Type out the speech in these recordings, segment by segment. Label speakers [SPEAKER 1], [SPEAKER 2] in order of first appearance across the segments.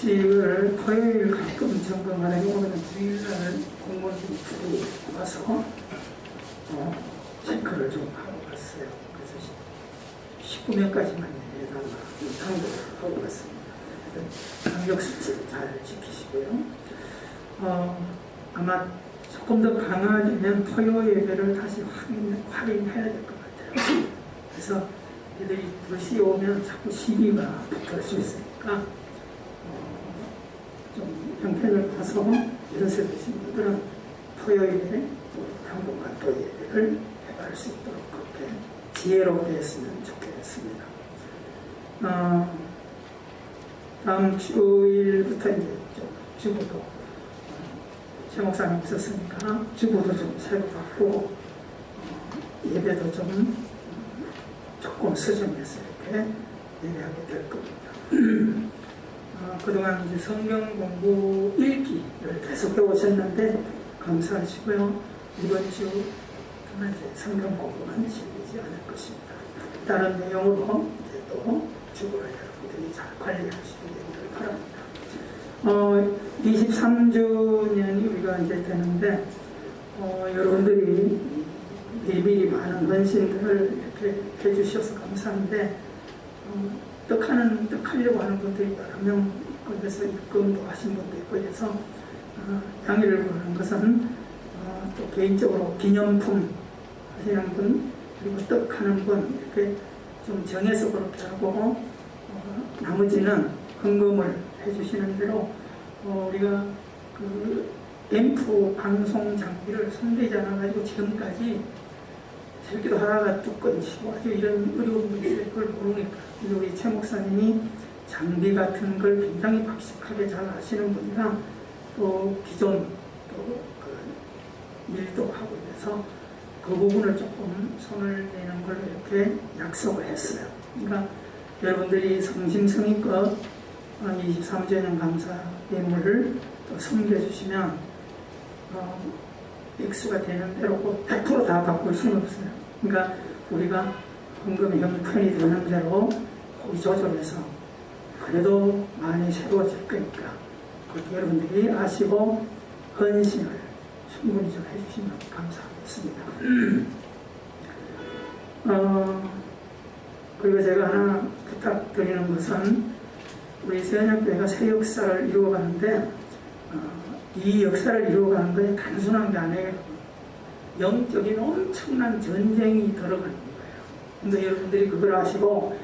[SPEAKER 1] 교칙을 토요일 가끔 점검하려고 오늘은 주일날 공무원들이 와서 체크를 좀 하고 갔어요. 그래서 19명까지만 해달라 당부를 하고 갔습니다. 간격 수칙 잘 지키시고요. 아마 조금 더 강화되면 토요 예배를 다시 확인해야 될 것 같아요. 그래서 애들이 2시에 오면 자꾸 시비가 붙을 수 있으니까 좀 형편을 봐서 연세 드신 분들은 토요일에 당분간 토요 예배를 해갈 수 있도록 그렇게 지혜롭게 했으면 좋겠습니다. 다음 주일부터 이제 좀 주부도 최 목사님 있었으니까 주부도 좀 새로 바꾸고 예배도 좀 조금 수정해서 이렇게 예배하게 될 겁니다. 그동안 이제 성경 공부 읽기를 계속 해오셨는데 감사하시고요. 이번 주 정말 이제 성경 공부는 실리지 않을 것입니다. 다른 내용으로 이제 또 주부를 여러분들이 잘 관리하시길 바랍니다. 23주년이 우리가 이제 되는데 여러분들이 미리 많은 헌신들을 이렇게 해주셔서 감사한데 떡하려고 하는 분들이 여러 명 있고 그래서 입금도 하신 분도 있고 그래서 양해를 구하는 것은 또 개인적으로 기념품 하시는 분 그리고 떡하는 분 이렇게 좀 정해서 그렇게 하고 나머지는 헌금을 해주시는 대로 우리가 그 앰프 방송 장비를 손대지 않아가지고 지금까지 설교도 하다가 뚝 끊치고 아주 이런 어려운 분이 있을 걸 모르니까 우리 최 목사님이 장비 같은 걸 굉장히 박식하게 잘 아시는 분이라 또 기존 또 그 일도 하고 그래서 그 부분을 조금 손을 내는 걸로 이렇게 약속을 했어요. 그러니까 여러분들이 성심성의껏 23주년 감사 예물을 또 섬겨주시면 액수가 되는 대로 100% 다 바꿀 수는 없어요. 그러니까 우리가 헌금의 형편이 되는 대로 고기 조절해서 그래도 많이 새로워질 거니까 그렇게 여러분들이 아시고 헌신을 충분히 좀 해주시면 감사하겠습니다. 그리고 제가 하나 부탁드리는 것은 우리 세연학교회가 새 역사를 이루어가는데 이 역사를 이루어가는 것이 단순한 게 아니에요. 영적인 엄청난 전쟁이 들어가는 거예요. 근데 여러분들이 그걸 아시고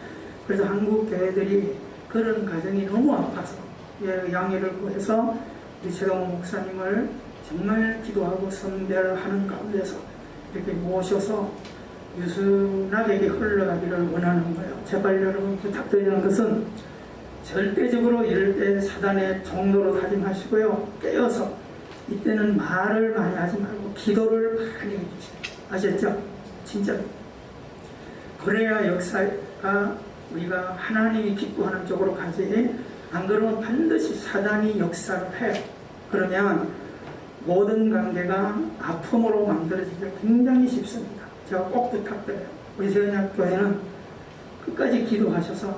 [SPEAKER 1] 그래서 한국 교회들이 그런 과정이 너무 아파서 양해를 구해서 우리 최동호 목사님을 정말 기도하고 선별하는 가운데서 이렇게 모셔서 유순하게 흘러가기를 원하는 거예요. 제발 여러분 부탁드리는 것은 절대적으로 이럴 때 사단의 종로로 가지 마시고요. 깨어서 이때는 말을 많이 하지 말고 기도를 많이 해주세요. 아셨죠? 진짜 그래야 역사가 우리가 하나님이 기뻐하는 쪽으로 가지 안 그러면 반드시 사단이 역사를 해요. 그러면 모든 관계가 아픔으로 만들어지기가 굉장히 쉽습니다. 제가 꼭 부탁드려요. 우리 세연학교회는 끝까지 기도하셔서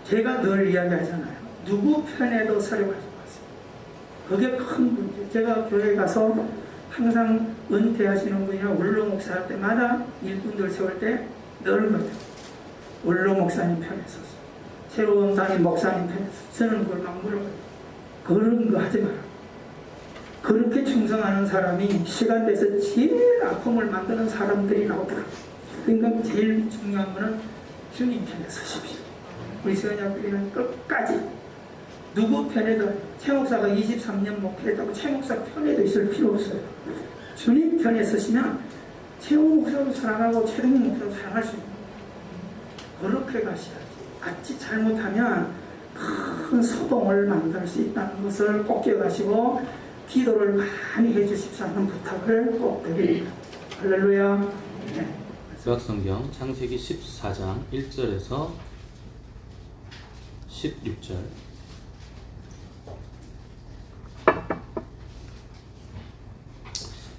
[SPEAKER 1] 제가 늘 이야기하잖아요. 누구 편에도 서려하지 마세요. 그게 큰 문제. 제가 교회 가서 항상 은퇴하시는 분이나 원로 목사 할 때마다 일꾼들 세울 때 늘 그래요. 원로 목사님 편에 서서 새로운 담임 목사님 편에 서는 걸 막 물어봐요. 그런 거 하지 마라. 그렇게 충성하는 사람이 시간 돼서 제일 아픔을 만드는 사람들이 나오더라고요. 그러니까 제일 중요한 거는 주님 편에 서십시오. 우리 세연학교는 끝까지 누구 편에도 최 목사가 23년 목회했다고 최 목사 편에도 있을 필요 없어요. 주님 편에 서시면 최 목사도 사랑하고 최동훈 목사도 사랑할 수 있는 거예요. 그렇게 가셔야지. 같이 잘못하면 큰 소동을 만들 수 있다는 것을 꼭 기억하시고 기도를 많이 해주십시오 하는 부탁을 꼭 드립니다. 할렐루야. 네.
[SPEAKER 2] 구약성경 창세기 14장 1절에서 16절.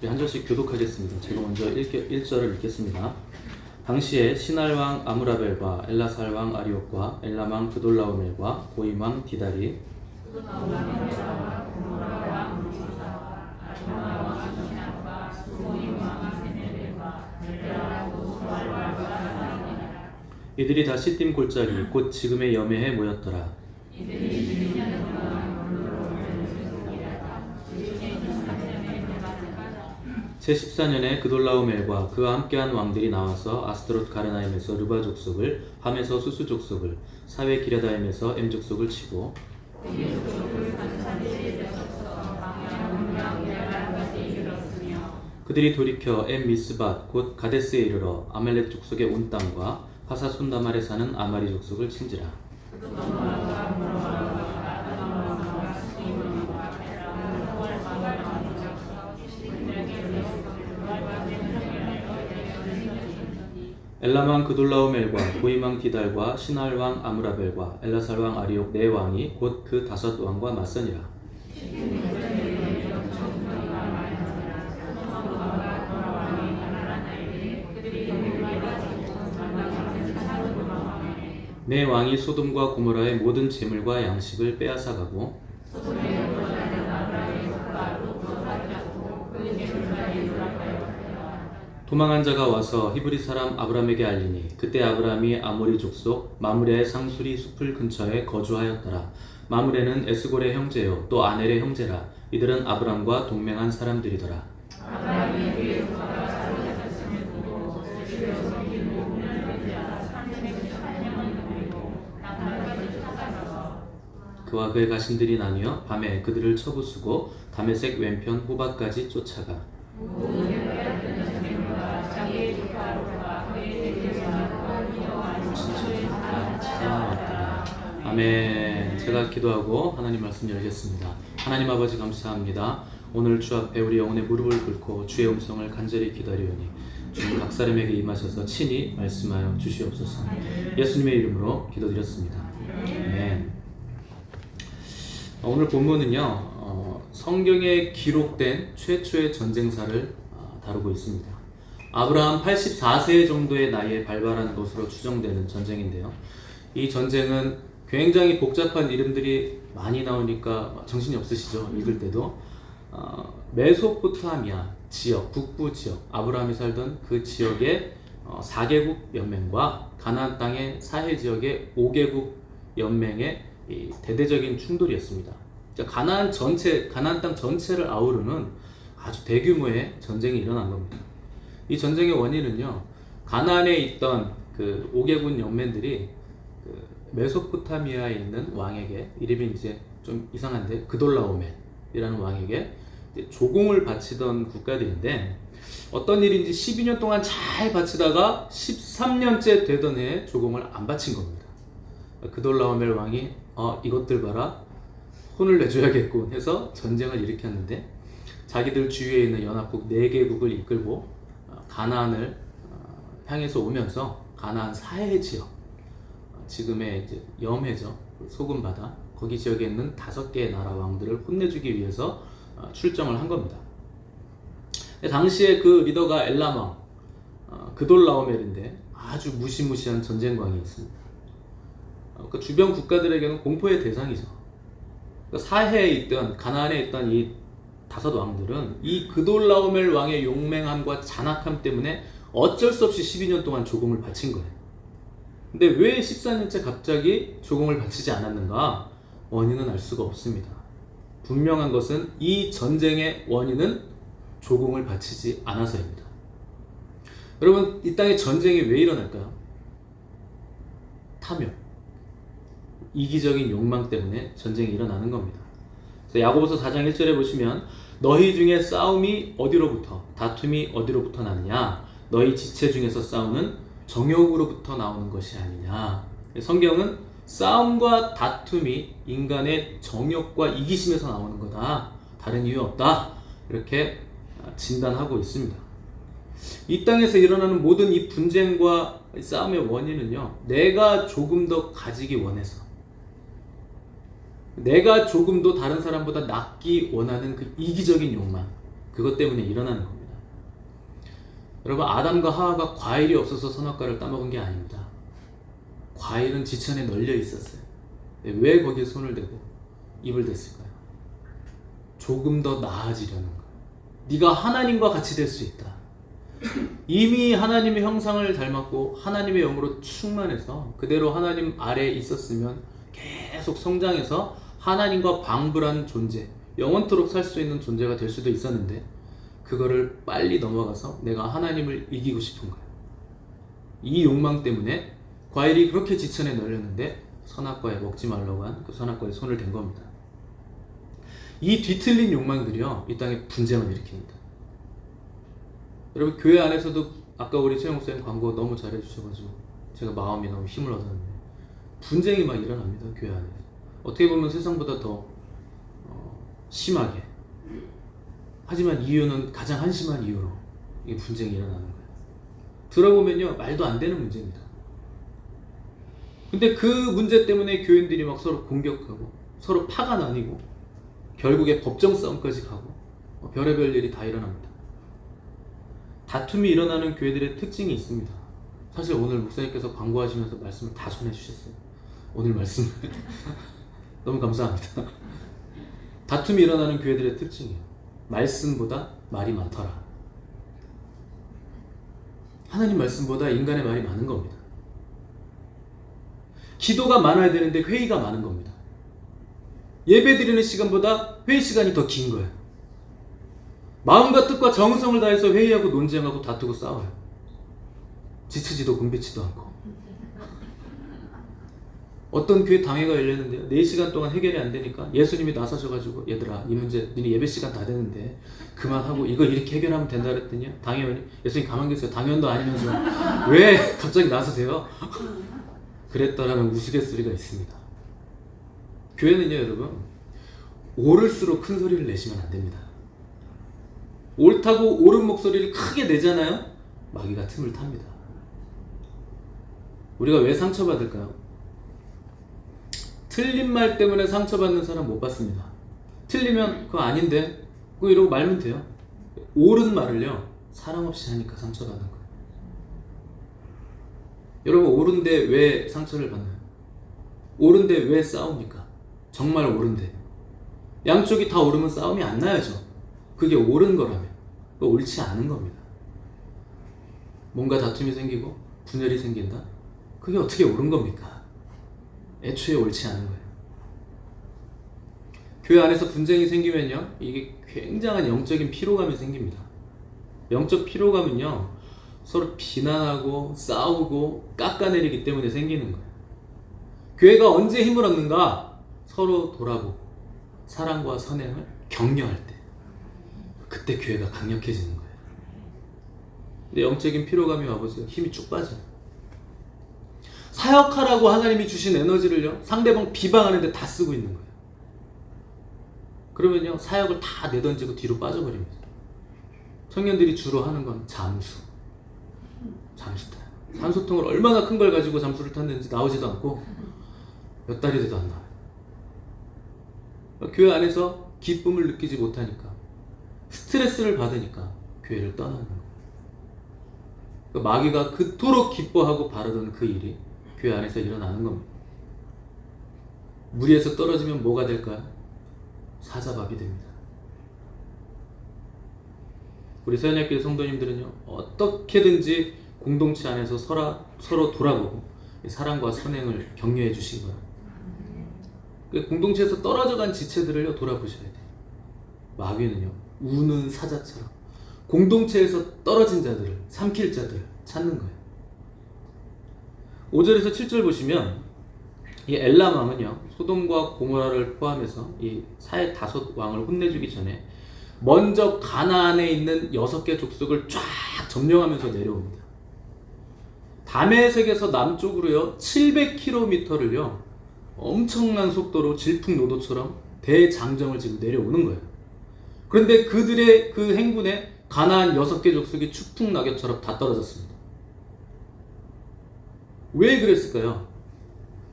[SPEAKER 2] 한 절씩 교독하겠습니다. 제가 먼저 1절을 읽겠습니다. 당시에 신할왕 아므라벨과 엘라살왕 아리옥과 엘람왕 그돌라오멜과 고임왕 디다리 이들이 다 시딤 골짜기 곧 지금의 여매에 모였더라. 제14년에 그돌라오멜과 그와 함께한 왕들이 나와서 아스트롯 가르나임에서 르바 족속을, 함에서 수수 족속을, 사웨 기랴다임에서 엠 족속을 치고 그들이 돌이켜 엠 미스밧 곧 가데스에 이르러 아말렉 족속의 온 땅과 하사 손다말에 사는 아마리 족속을 친지라. 엘람왕 그돌라오멜과 고임왕 디달과 시날왕 아무라벨과 엘라살왕 아리옥 네 왕이 곧 그 5 왕과 맞서니라. 네 왕이 소돔과 고모라의 모든 재물과 양식을 빼앗아가고 도망한 자가 와서 히브리 사람 아브람에게 알리니 그때 아브람이 아모리 족속 마므레의 상수리 숲을 근처에 거주하였더라. 마므레는 에스골의 형제요 또 아넬의 형제라. 이들은 아브람과 동맹한 사람들이더라. 그와 그의 가신들이 나뉘어 밤에 그들을 쳐부수고 다메섹 왼편 호박까지 쫓아가 아멘. 제가 기도하고 하나님 말씀 열겠습니다. 하나님 아버지 감사합니다. 오늘 주 앞에 우리 영혼의 무릎을 꿇고 주의 음성을 간절히 기다리오니 주님 각 사람에게 임하셔서 친히 말씀하여 주시옵소서. 예수님의 이름으로 기도드렸습니다. 아멘. 오늘 본문은요 성경에 기록된 최초의 전쟁사를 다루고 있습니다. 아브라함 84세 정도의 나이에 발발한 것으로 추정되는 전쟁인데요. 이 전쟁은 굉장히 복잡한 이름들이 많이 나오니까 정신이 없으시죠? 읽을 때도. 메소포타미아 지역, 북부 지역, 아브라함이 살던 그 지역의 4개국 연맹과 가나안 땅의 사해 지역의 5개국 연맹의 이 대대적인 충돌이었습니다. 가나안 땅 전체를 아우르는 아주 대규모의 전쟁이 일어난 겁니다. 이 전쟁의 원인은요, 가나안에 있던 그 5개국 연맹들이 그 메소포타미아에 있는 왕에게, 이름이 이제 좀 이상한데 그돌라오멜이라는 왕에게 조공을 바치던 국가들인데, 어떤 일인지 12년 동안 잘 바치다가 13년째 되던 해에 조공을 안 바친 겁니다. 그돌라오멜 왕이 이것들 봐라, 혼을 내줘야겠군 해서 전쟁을 일으켰는데, 자기들 주위에 있는 연합국 4개국을 이끌고 가나안을 향해서 오면서 가나안 사해 지역, 지금의 이제 염해죠, 소금바다, 거기 지역에 있는 5개의 나라 왕들을 혼내주기 위해서 출정을 한 겁니다. 당시에 그 리더가 엘람 왕 그돌라오멜인데 아주 무시무시한 전쟁광이었습니다. 그 주변 국가들에게는 공포의 대상이죠. 사해에 있던, 가나안에 있던 이 5 왕들은 이 그돌라오멜 왕의 용맹함과 잔악함 때문에 어쩔 수 없이 12년 동안 조공을 바친 거예요. 근데 왜 14년째 갑자기 조공을 바치지 않았는가? 원인은 알 수가 없습니다. 분명한 것은 이 전쟁의 원인은 조공을 바치지 않아서입니다. 여러분, 이 땅에 전쟁이 왜 일어날까요? 탐욕, 이기적인 욕망 때문에 전쟁이 일어나는 겁니다. 그래서 야고보서 4장 1절에 보시면 너희 중에 싸움이 어디로부터, 다툼이 어디로부터 나느냐? 너희 지체 중에서 싸우는 정욕으로부터 나오는 것이 아니냐. 성경은 싸움과 다툼이 인간의 정욕과 이기심에서 나오는 거다, 다른 이유 없다, 이렇게 진단하고 있습니다. 이 땅에서 일어나는 모든 이 분쟁과 싸움의 원인은요, 내가 조금 더 가지기 원해서, 내가 조금 더 다른 사람보다 낫기 원하는 그 이기적인 욕망, 그것 때문에 일어나는 겁니다. 여러분, 아담과 하와가 과일이 없어서 선악과를 따먹은 게 아닙니다. 과일은 지천에 널려 있었어요. 왜 거기에 손을 대고 입을 댔을까요? 조금 더 나아지려는 것. 네가 하나님과 같이 될 수 있다. 이미 하나님의 형상을 닮았고 하나님의 영으로 충만해서 그대로 하나님 아래에 있었으면 계속 성장해서 하나님과 방불한 존재, 영원토록 살 수 있는 존재가 될 수도 있었는데 그거를 빨리 넘어가서 내가 하나님을 이기고 싶은 거예요. 이 욕망 때문에 과일이 그렇게 지천에 널렸는데 선악과에 먹지 말라고 한 그 선악과에 손을 댄 겁니다. 이 뒤틀린 욕망들이요, 이 땅에 분쟁을 일으킵니다. 여러분, 교회 안에서도 아까 우리 최영 목사님 광고 너무 잘해주셔가지고 제가 마음이 너무 힘을 얻었는데 분쟁이 막 일어납니다. 교회 안에서. 어떻게 보면 세상보다 더 심하게, 하지만 이유는 가장 한심한 이유로 이 분쟁이 일어나는 거예요. 들어보면요, 말도 안 되는 문제입니다. 근데 그 문제 때문에 교인들이 막 서로 공격하고 서로 파가 나뉘고 결국에 법정 싸움까지 가고 별의별 일이 다 일어납니다. 다툼이 일어나는 교회들의 특징이 있습니다. 사실 오늘 목사님께서 광고하시면서 말씀을 다 전해주셨어요. 오늘 말씀 너무 감사합니다. 다툼이 일어나는 교회들의 특징이에요. 말씀보다 말이 많더라. 하나님 말씀보다 인간의 말이 많은 겁니다. 기도가 많아야 되는데 회의가 많은 겁니다. 예배 드리는 시간보다 회의 시간이 더 긴 거예요. 마음과 뜻과 정성을 다해서 회의하고 논쟁하고 다투고 싸워요. 지치지도 곤비치도 않고. 어떤 교회 당회가 열렸는데요, 4시간 동안 해결이 안 되니까 예수님이 나서셔가지고 얘들아, 이 문제 니네 예배 시간 다 되는데 그만하고 이거 이렇게 해결하면 된다 그랬더니 당회원이 예수님 가만 계세요. 당회원도 아니면서 왜 갑자기 나서세요? 그랬더라는 우스갯소리가 있습니다. 교회는요, 여러분, 옳을수록 큰 소리를 내시면 안 됩니다. 옳다고 옳은 목소리를 크게 내잖아요? 마귀가 틈을 탑니다. 우리가 왜 상처받을까요? 틀린 말 때문에 상처받는 사람 못 봤습니다. 틀리면 그거 아닌데 그거 이러고 말면 돼요. 옳은 말을요, 사랑 없이 하니까 상처받는 거예요. 여러분, 옳은데 왜 상처를 받나요? 옳은데 왜 싸웁니까? 정말 옳은데 양쪽이 다 옳으면 싸움이 안 나야죠. 그게 옳은 거라면. 그거 옳지 않은 겁니다. 뭔가 다툼이 생기고 분열이 생긴다? 그게 어떻게 옳은 겁니까? 애초에 옳지 않은 거예요. 교회 안에서 분쟁이 생기면요, 이게 굉장한 영적인 피로감이 생깁니다. 영적 피로감은요, 서로 비난하고 싸우고 깎아내리기 때문에 생기는 거예요. 교회가 언제 힘을 얻는가? 서로 돌아보고 사랑과 선행을 격려할 때, 그때 교회가 강력해지는 거예요. 근데 영적인 피로감이 와보세요. 힘이 쭉 빠져요. 사역하라고 하나님이 주신 에너지를요, 상대방 비방하는데 다 쓰고 있는 거예요. 그러면요, 사역을 다 내던지고 뒤로 빠져버립니다. 청년들이 주로 하는 건 잠수 타요. 산소통을 얼마나 큰 걸 가지고 잠수를 탔는지 나오지도 않고 몇 달이 돼도 안 나와요. 교회 안에서 기쁨을 느끼지 못하니까, 스트레스를 받으니까 교회를 떠나는 거예요. 마귀가 그토록 기뻐하고 바라던 그 일이 교회 안에서 일어나는 겁니다. 무리에서 떨어지면 뭐가 될까요? 사자밥이 됩니다. 우리 서연학교의 성도님들은요, 어떻게든지 공동체 안에서 서로 돌아보고 사랑과 선행을 격려해 주신 거예요. 공동체에서 떨어져간 지체들을요, 돌아보셔야 돼요. 마귀는요, 우는 사자처럼 공동체에서 떨어진 자들을, 삼킬 자들을 찾는 거예요. 5절에서 7절 보시면 이 엘람 왕은요, 소돔과 고모라를 포함해서 이 사해 5 왕을 혼내주기 전에 먼저 가나안에 있는 6개 족속을 쫙 점령하면서 내려옵니다. 다메섹에서 남쪽으로요, 700km를요 엄청난 속도로 질풍노도처럼 대장정을 지금 내려오는 거예요. 그런데 그들의 그 행군에 가나안 6개 족속이 추풍낙엽처럼 다 떨어졌습니다. 왜 그랬을까요?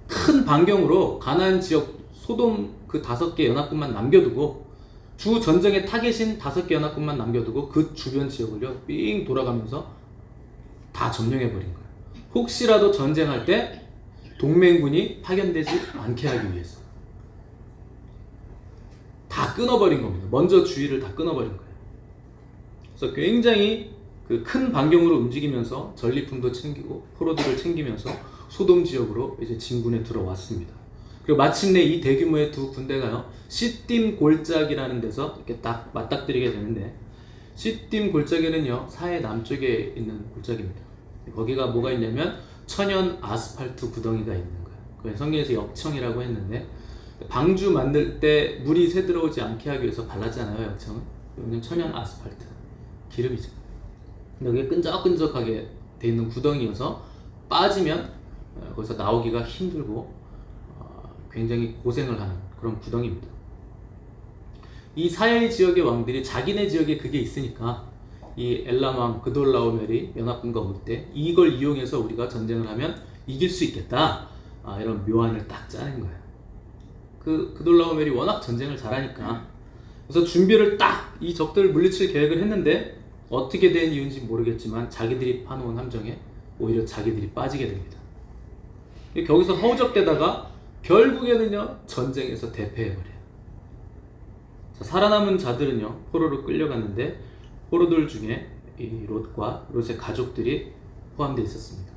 [SPEAKER 2] 큰 반경으로 가나안 지역 소돔 그 5개 연합군만 남겨두고, 주 전쟁의 타겟인 5개 연합군만 남겨두고 그 주변 지역을요 삥 돌아가면서 다 점령해버린 거예요. 혹시라도 전쟁할 때 동맹군이 파견되지 않게 하기 위해서. 다 끊어버린 겁니다. 먼저 주의를 다 끊어버린 거예요. 그래서 굉장히 그 큰 반경으로 움직이면서 전리품도 챙기고 포로들을 챙기면서 소돔 지역으로 이제 진군에 들어왔습니다. 그리고 마침내 이 대규모의 두 군대가요, 시딤 골짜기라는 데서 이렇게 딱 맞닥뜨리게 되는데, 시딤 골짜기는요 사해 남쪽에 있는 골짜기입니다. 거기가 뭐가 있냐면 천연 아스팔트 구덩이가 있는 거예요. 그 성경에서 역청이라고 했는데, 방주 만들 때 물이 새 들어오지 않게 하기 위해서 발랐잖아요. 역청은 이거는 천연 아스팔트 기름이죠. 여기에 끈적끈적하게 돼 있는 구덩이여서 빠지면 거기서 나오기가 힘들고 굉장히 고생을 하는 그런 구덩이입니다. 이 사해 지역의 왕들이 자기네 지역에 그게 있으니까 이 엘람왕 그돌라오멜이 연합군과 올 때 이걸 이용해서 우리가 전쟁을 하면 이길 수 있겠다, 이런 묘안을 딱 짜낸 거예요. 그돌라오멜이 워낙 전쟁을 잘하니까. 그래서 준비를 딱 이 적들을 물리칠 계획을 했는데 어떻게 된 이유인지 모르겠지만 자기들이 파놓은 함정에 오히려 자기들이 빠지게 됩니다. 거기서 허우적대다가 결국에는요 전쟁에서 대패해버려요. 살아남은 자들은요 포로로 끌려갔는데, 포로들 중에 이 롯과 롯의 가족들이 포함되어 있었습니다.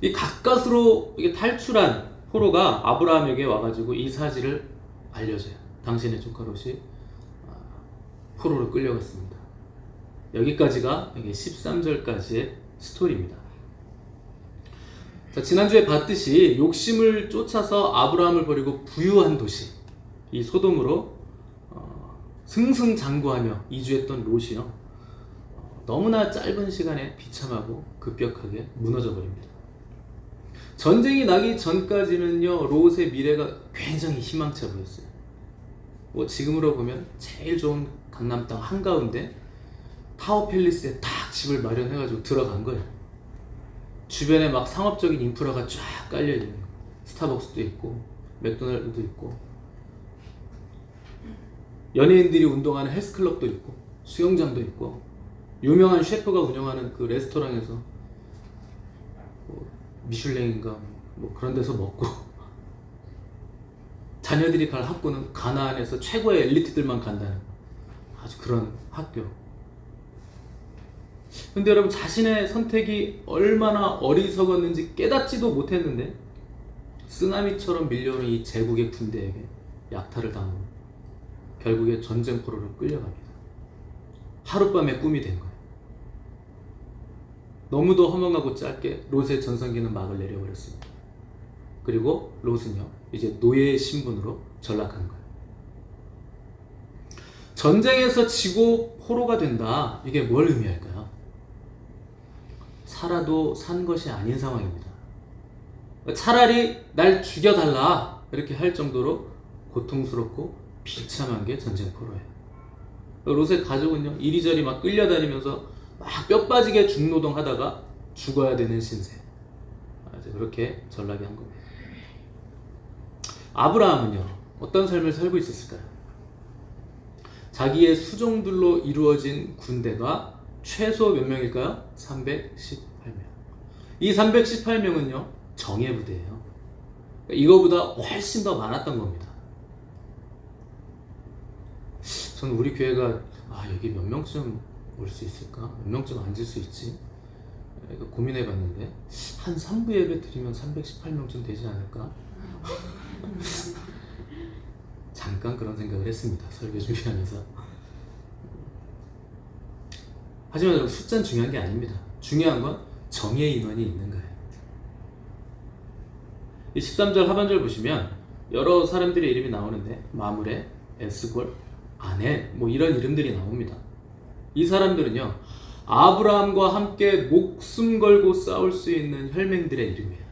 [SPEAKER 2] 이 가까스로 이게 탈출한 포로가 아브라함에게 와가지고 이 사실을 알려줘요. 당신의 조카 롯이 포로로 끌려갔습니다. 여기까지가 이게 13절까지의 스토리입니다. 자, 지난주에 봤듯이 욕심을 쫓아서 아브라함을 버리고 부유한 도시 이 소돔으로 승승장구하며 이주했던 롯이요, 너무나 짧은 시간에 비참하고 급격하게 무너져 버립니다. 전쟁이 나기 전까지는요 롯의 미래가 굉장히 희망차 보였어요. 뭐 지금으로 보면 제일 좋은 강남 땅 한가운데 타워 팰리스에 딱 집을 마련해가지고 들어간 거예요. 주변에 막 상업적인 인프라가 쫙 깔려있는 거예요. 스타벅스도 있고 맥도날드도 있고 연예인들이 운동하는 헬스클럽도 있고 수영장도 있고 유명한 셰프가 운영하는 그 레스토랑에서 뭐 미슐랭인가 뭐 그런 데서 먹고 자녀들이 갈 학교는 가나안에서 최고의 엘리트들만 간다는 아주 그런 학교. 근데 여러분, 자신의 선택이 얼마나 어리석었는지 깨닫지도 못했는데 쓰나미처럼 밀려오는 이 제국의 군대에게 약탈을 당하고 결국에 전쟁 포로로 끌려갑니다. 하룻밤의 꿈이 된 거예요. 너무도 허망하고 짧게 롯의 전성기는 막을 내려버렸습니다. 그리고 롯은요 이제 노예의 신분으로 전락한 거예요. 전쟁에서 지고 포로가 된다, 이게 뭘 의미할까요? 살아도 산 것이 아닌 상황입니다. 차라리 날 죽여달라 이렇게 할 정도로 고통스럽고 비참한 게 전쟁 포로예요. 롯의 가족은요 이리저리 막 끌려다니면서 막 뼈 빠지게 중노동 하다가 죽어야 되는 신세, 그렇게 전락이 한 겁니다. 아브라함은요 어떤 삶을 살고 있었을까요? 자기의 수종들로 이루어진 군대가 최소 몇 명일까요? 318명. 이 318명은요 정예부대예요. 이거보다 훨씬 더 많았던 겁니다. 저는 우리 교회가 여기 몇 명쯤 올 수 있을까? 몇 명쯤 앉을 수 있지? 고민해 봤는데 한 3부 예배 드리면 318명쯤 되지 않을까? 잠깐 그런 생각을 했습니다. 설교 준비하면서. 하지만 여러분, 숫자는 중요한 게 아닙니다. 중요한 건 정예 인원이 있는 거예요. 이 13절 하반절 보시면 여러 사람들의 이름이 나오는데 마므레, 에스골, 아넬 뭐 이런 이름들이 나옵니다. 이 사람들은요 아브라함과 함께 목숨 걸고 싸울 수 있는 혈맹들의 이름이에요.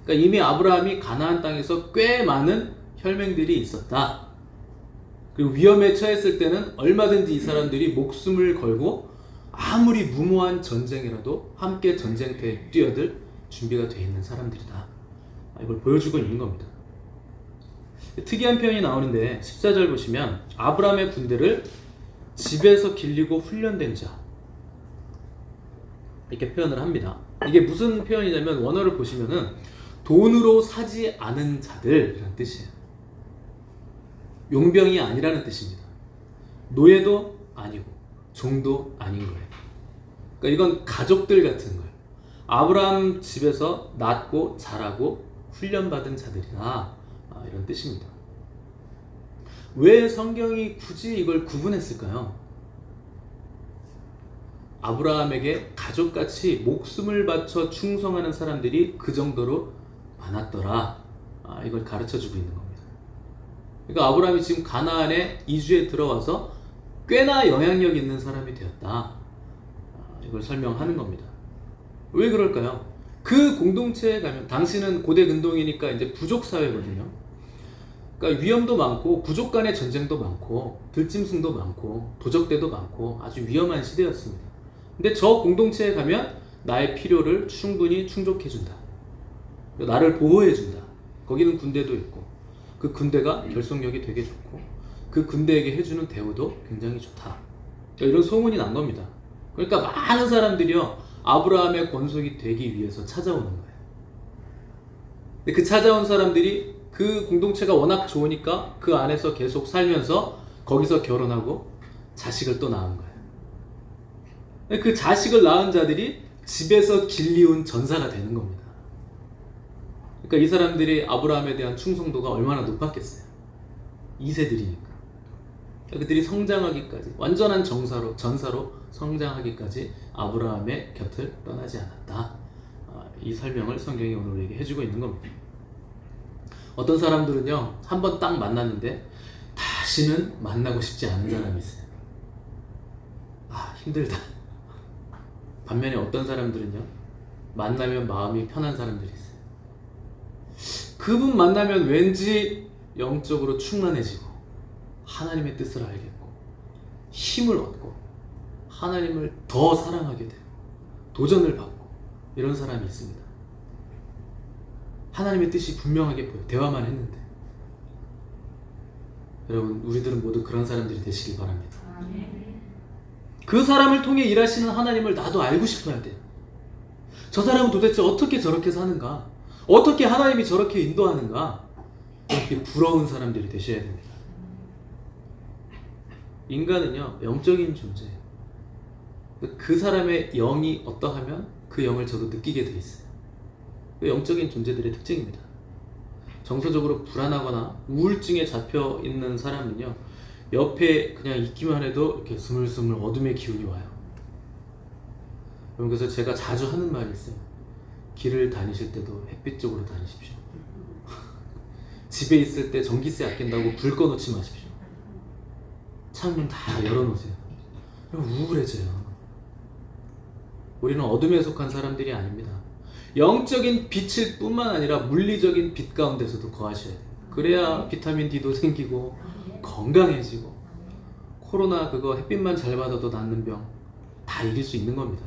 [SPEAKER 2] 그러니까 이미 아브라함이 가나안 땅에서 꽤 많은 혈맹들이 있었다. 그리고 위험에 처했을 때는 얼마든지 이 사람들이 목숨을 걸고 아무리 무모한 전쟁이라도 함께 전쟁터에 뛰어들 준비가 되어 있는 사람들이다. 이걸 보여주고 있는 겁니다. 특이한 표현이 나오는데 14절 보시면 아브라함의 군대를 집에서 길리고 훈련된 자, 이렇게 표현을 합니다. 이게 무슨 표현이냐면 원어를 보시면은 돈으로 사지 않은 자들 이런 뜻이에요. 용병이 아니라는 뜻입니다. 노예도 아니고 종도 아닌 거예요. 그러니까 이건 가족들 같은 거예요. 아브라함 집에서 낳고 자라고 훈련받은 자들이다, 이런 뜻입니다. 왜 성경이 굳이 이걸 구분했을까요? 아브라함에게 가족같이 목숨을 바쳐 충성하는 사람들이 그 정도로 많았더라, 이걸 가르쳐주고 있는 겁니다. 그러니까 아브라함이 지금 가나안에 이주에 들어와서 꽤나 영향력 있는 사람이 되었다, 이걸 설명하는 겁니다. 왜 그럴까요? 그 공동체에 가면, 당시는 고대 근동이니까 이제 부족 사회거든요. 그러니까 위험도 많고 부족 간의 전쟁도 많고 들짐승도 많고 도적대도 많고 아주 위험한 시대였습니다. 근데 저 공동체에 가면 나의 필요를 충분히 충족해준다, 나를 보호해준다. 거기는 군대도 있고 그 군대가 결속력이 되게 좋고 그 군대에게 해주는 대우도 굉장히 좋다, 이런 소문이 난 겁니다. 그러니까 많은 사람들이요, 아브라함의 권속이 되기 위해서 찾아오는 거예요. 근데 그 찾아온 사람들이 그 공동체가 워낙 좋으니까 그 안에서 계속 살면서 거기서 결혼하고 자식을 또 낳은 거예요. 그 자식을 낳은 자들이 집에서 길리운 전사가 되는 겁니다. 그러니까 이 사람들이 아브라함에 대한 충성도가 얼마나 높았겠어요. 2세들이니까. 그들이 성장하기까지, 완전한 전사로 성장하기까지 아브라함의 곁을 떠나지 않았다. 이 설명을 성경이 오늘 우리에게 해주고 있는 겁니다. 어떤 사람들은요, 한번 딱 만났는데 다시는 만나고 싶지 않은 사람이 있어요. 힘들다. 반면에 어떤 사람들은요, 만나면 마음이 편한 사람들이 있어요. 그분 만나면 왠지 영적으로 충만해지고 하나님의 뜻을 알겠고 힘을 얻고 하나님을 더 사랑하게 되고 도전을 받고, 이런 사람이 있습니다. 하나님의 뜻이 분명하게 보여요. 대화만 했는데. 여러분, 우리들은 모두 그런 사람들이 되시길 바랍니다. 그 사람을 통해 일하시는 하나님을 나도 알고 싶어야 돼요. 저 사람은 도대체 어떻게 저렇게 사는가? 어떻게 하나님이 저렇게 인도하는가? 이렇게 부러운 사람들이 되셔야 됩니다. 인간은요, 영적인 존재예요. 그 사람의 영이 어떠하면 그 영을 저도 느끼게 돼 있어요. 영적인 존재들의 특징입니다. 정서적으로 불안하거나 우울증에 잡혀 있는 사람은요, 옆에 그냥 있기만 해도 이렇게 스물스물 어둠의 기운이 와요. 그래서 제가 자주 하는 말이 있어요. 길을 다니실 때도 햇빛 쪽으로 다니십시오. 집에 있을 때 전기세 아낀다고 불 꺼놓지 마십시오. 창문 다 열어놓으세요. 그럼 우울해져요. 우리는 어둠에 속한 사람들이 아닙니다. 영적인 빛일 뿐만 아니라 물리적인 빛 가운데서도 거하셔야 돼요. 그래야 비타민 D도 생기고 건강해지고 코로나 그거 햇빛만 잘 받아도 낫는 병 다 이길 수 있는 겁니다.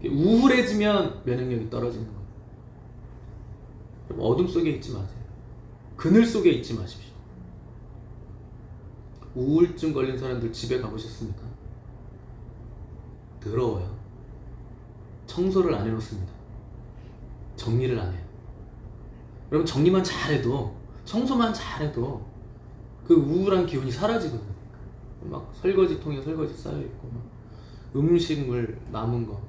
[SPEAKER 2] 우울해지면 면역력이 떨어지는 거예요. 그럼 어둠 속에 있지 마세요. 그늘 속에 있지 마십시오. 우울증 걸린 사람들 집에 가보셨습니까? 더러워요. 청소를 안 해놓습니다. 정리를 안 해요. 여러분, 정리만 잘해도, 청소만 잘해도 그 우울한 기운이 사라지거든요. 막 설거지통에 설거지 쌓여있고, 막 음식물 남은 거,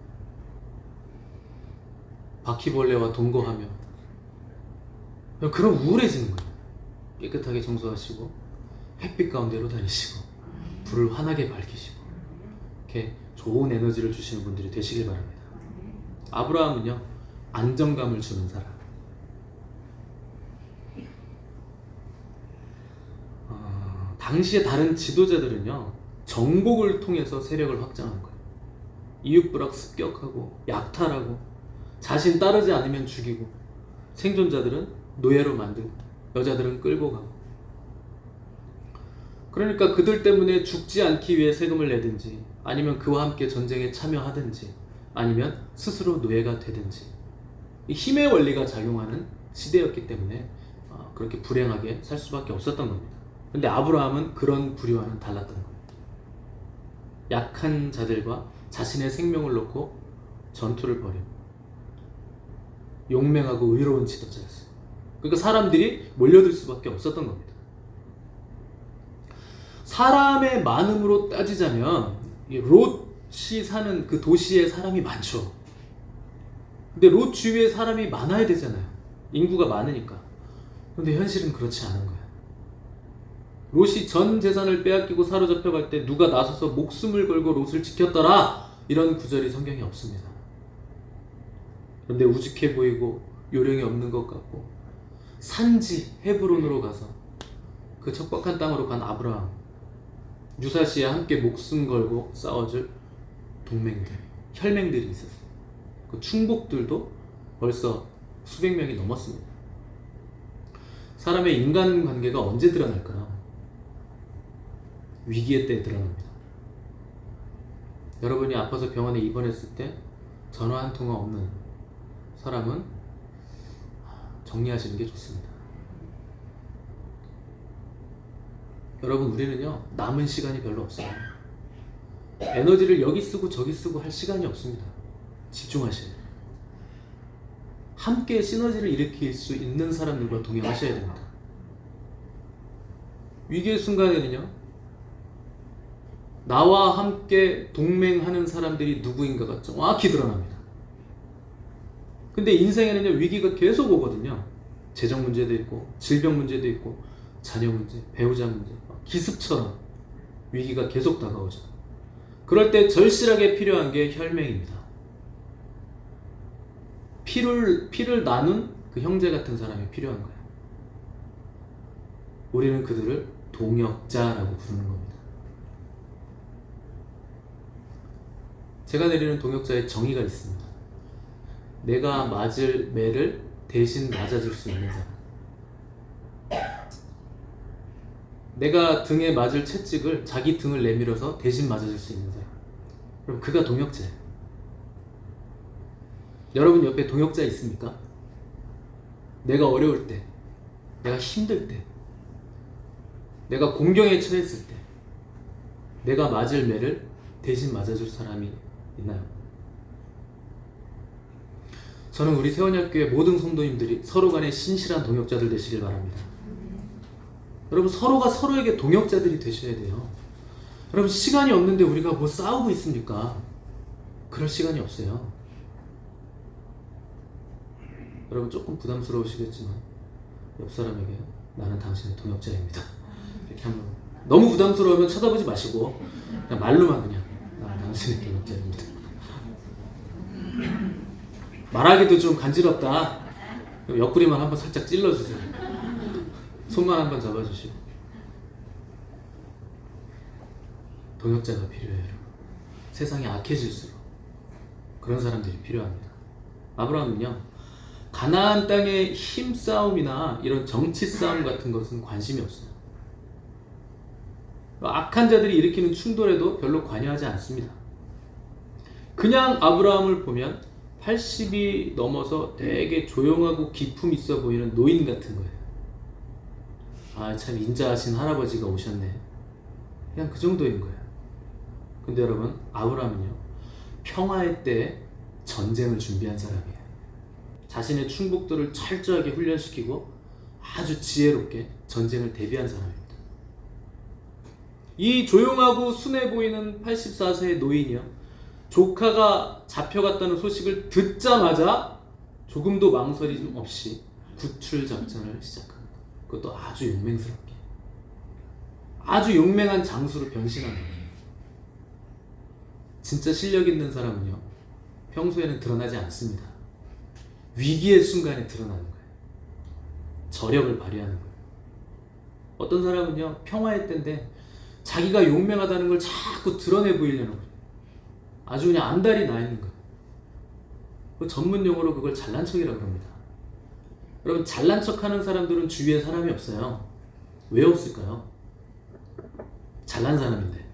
[SPEAKER 2] 바퀴벌레와 동거하며, 그럼 우울해지는 거예요. 깨끗하게 청소하시고 햇빛 가운데로 다니시고 불을 환하게 밝히시고, 이렇게 좋은 에너지를 주시는 분들이 되시길 바랍니다. 아브라함은요, 안정감을 주는 사람. 당시의 다른 지도자들은요, 정복을 통해서 세력을 확장한 거예요. 이웃부락 습격하고 약탈하고 자신 따르지 않으면 죽이고, 생존자들은 노예로 만들고 여자들은 끌고 가고. 그러니까 그들 때문에 죽지 않기 위해 세금을 내든지, 아니면 그와 함께 전쟁에 참여하든지, 아니면 스스로 노예가 되든지, 이 힘의 원리가 작용하는 시대였기 때문에 그렇게 불행하게 살 수밖에 없었던 겁니다. 근데 아브라함은 그런 부류와는 달랐던 거예요. 약한 자들과 자신의 생명을 놓고 전투를 벌인 용맹하고 의로운 지도자였어요. 그러니까 사람들이 몰려들 수밖에 없었던 겁니다. 사람의 많음으로 따지자면 이 롯이 사는 그 도시에 사람이 많죠. 근데 롯 주위에 사람이 많아야 되잖아요. 인구가 많으니까. 근데 현실은 그렇지 않은 거야. 롯이 전 재산을 빼앗기고 사로잡혀 갈 때 누가 나서서 목숨을 걸고 롯을 지켰더라, 이런 구절이 성경에 없습니다. 그런데 우직해 보이고 요령이 없는 것 같고 산지 헤브론으로 가서 그 척박한 땅으로 간 아브라함, 유사시에 함께 목숨 걸고 싸워줄 동맹들, 혈맹들이 있었어요. 그 충복들도 벌써 수백 명이 넘었습니다. 사람의 인간관계가 언제 드러날까요? 위기의 때에 드러납니다. 여러분이 아파서 병원에 입원했을 때 전화 한 통화 없는 사람은 정리하시는 게 좋습니다. 여러분, 우리는요, 남은 시간이 별로 없어요. 에너지를 여기 쓰고 저기 쓰고 할 시간이 없습니다. 집중하셔야 돼요. 함께 시너지를 일으킬 수 있는 사람들과 동행하셔야 됩니다. 위기의 순간에는요, 나와 함께 동맹하는 사람들이 누구인가가 정확히 드러납니다. 근데 인생에는요, 위기가 계속 오거든요. 재정 문제도 있고, 질병 문제도 있고, 자녀 문제, 배우자 문제, 기습처럼 위기가 계속 다가오죠. 그럴 때 절실하게 필요한 게 혈맹입니다. 피를 나눈 그 형제 같은 사람이 필요한 거예요. 우리는 그들을 동역자라고 부르는 겁니다. 제가 내리는 동역자의 정의가 있습니다. 내가 맞을 매를 대신 맞아줄 수 있는 사람. 내가 등에 맞을 채찍을 자기 등을 내밀어서 대신 맞아줄 수 있는 사람. 그럼 그가 동역자예요. 여러분 옆에 동역자 있습니까? 내가 어려울 때, 내가 힘들 때, 내가 공경에 처했을 때 내가 맞을 매를 대신 맞아줄 사람이 있나요? 저는 우리 세원학교의 모든 성도님들이 서로 간에 신실한 동역자들 되시길 바랍니다. 여러분, 서로가 서로에게 동역자들이 되셔야 돼요. 여러분, 시간이 없는데 우리가 뭐 싸우고 있습니까? 그럴 시간이 없어요. 여러분, 조금 부담스러우시겠지만 옆 사람에게 나는 당신의 동역자입니다, 이렇게 한번. 너무 부담스러우면 쳐다보지 마시고 그냥 말로만 그냥 나는 당신의 동역자입니다. 말하기도 좀 간지럽다. 옆구리만 한번 살짝 찔러주세요. 손만 한번 잡아주시고. 동역자가 필요해요, 여러분. 세상이 악해질수록 그런 사람들이 필요합니다. 아브라함은요, 가나안 땅의 힘싸움이나 이런 정치 싸움 같은 것은 관심이 없어요. 악한 자들이 일으키는 충돌에도 별로 관여하지 않습니다. 그냥 아브라함을 보면 80이 넘어서 되게 조용하고 기품 있어 보이는 노인 같은 거예요. 아, 참 인자하신 할아버지가 오셨네. 그냥 그 정도인 거예요. 근데 여러분, 아브라함은요, 평화의 때에 전쟁을 준비한 사람이에요. 자신의 충복들을 철저하게 훈련시키고 아주 지혜롭게 전쟁을 대비한 사람입니다. 이 조용하고 순해 보이는 84세의 노인이요, 조카가 잡혀갔다는 소식을 듣자마자 조금도 망설임 없이 구출 작전을 시작합니다. 그것도 아주 용맹스럽게, 아주 용맹한 장수로 변신합니다. 진짜 실력 있는 사람은요, 평소에는 드러나지 않습니다. 위기의 순간에 드러나는 거예요. 저력을 발휘하는 거예요. 어떤 사람은요, 평화의 때인데 자기가 용맹하다는 걸 자꾸 드러내 보이려는 거예요. 아주 그냥 안달이 나 있는 거예요. 그 전문 용어로 그걸 잘난 척이라고 합니다. 여러분, 잘난 척하는 사람들은 주위에 사람이 없어요. 왜 없을까요? 잘난 사람인데.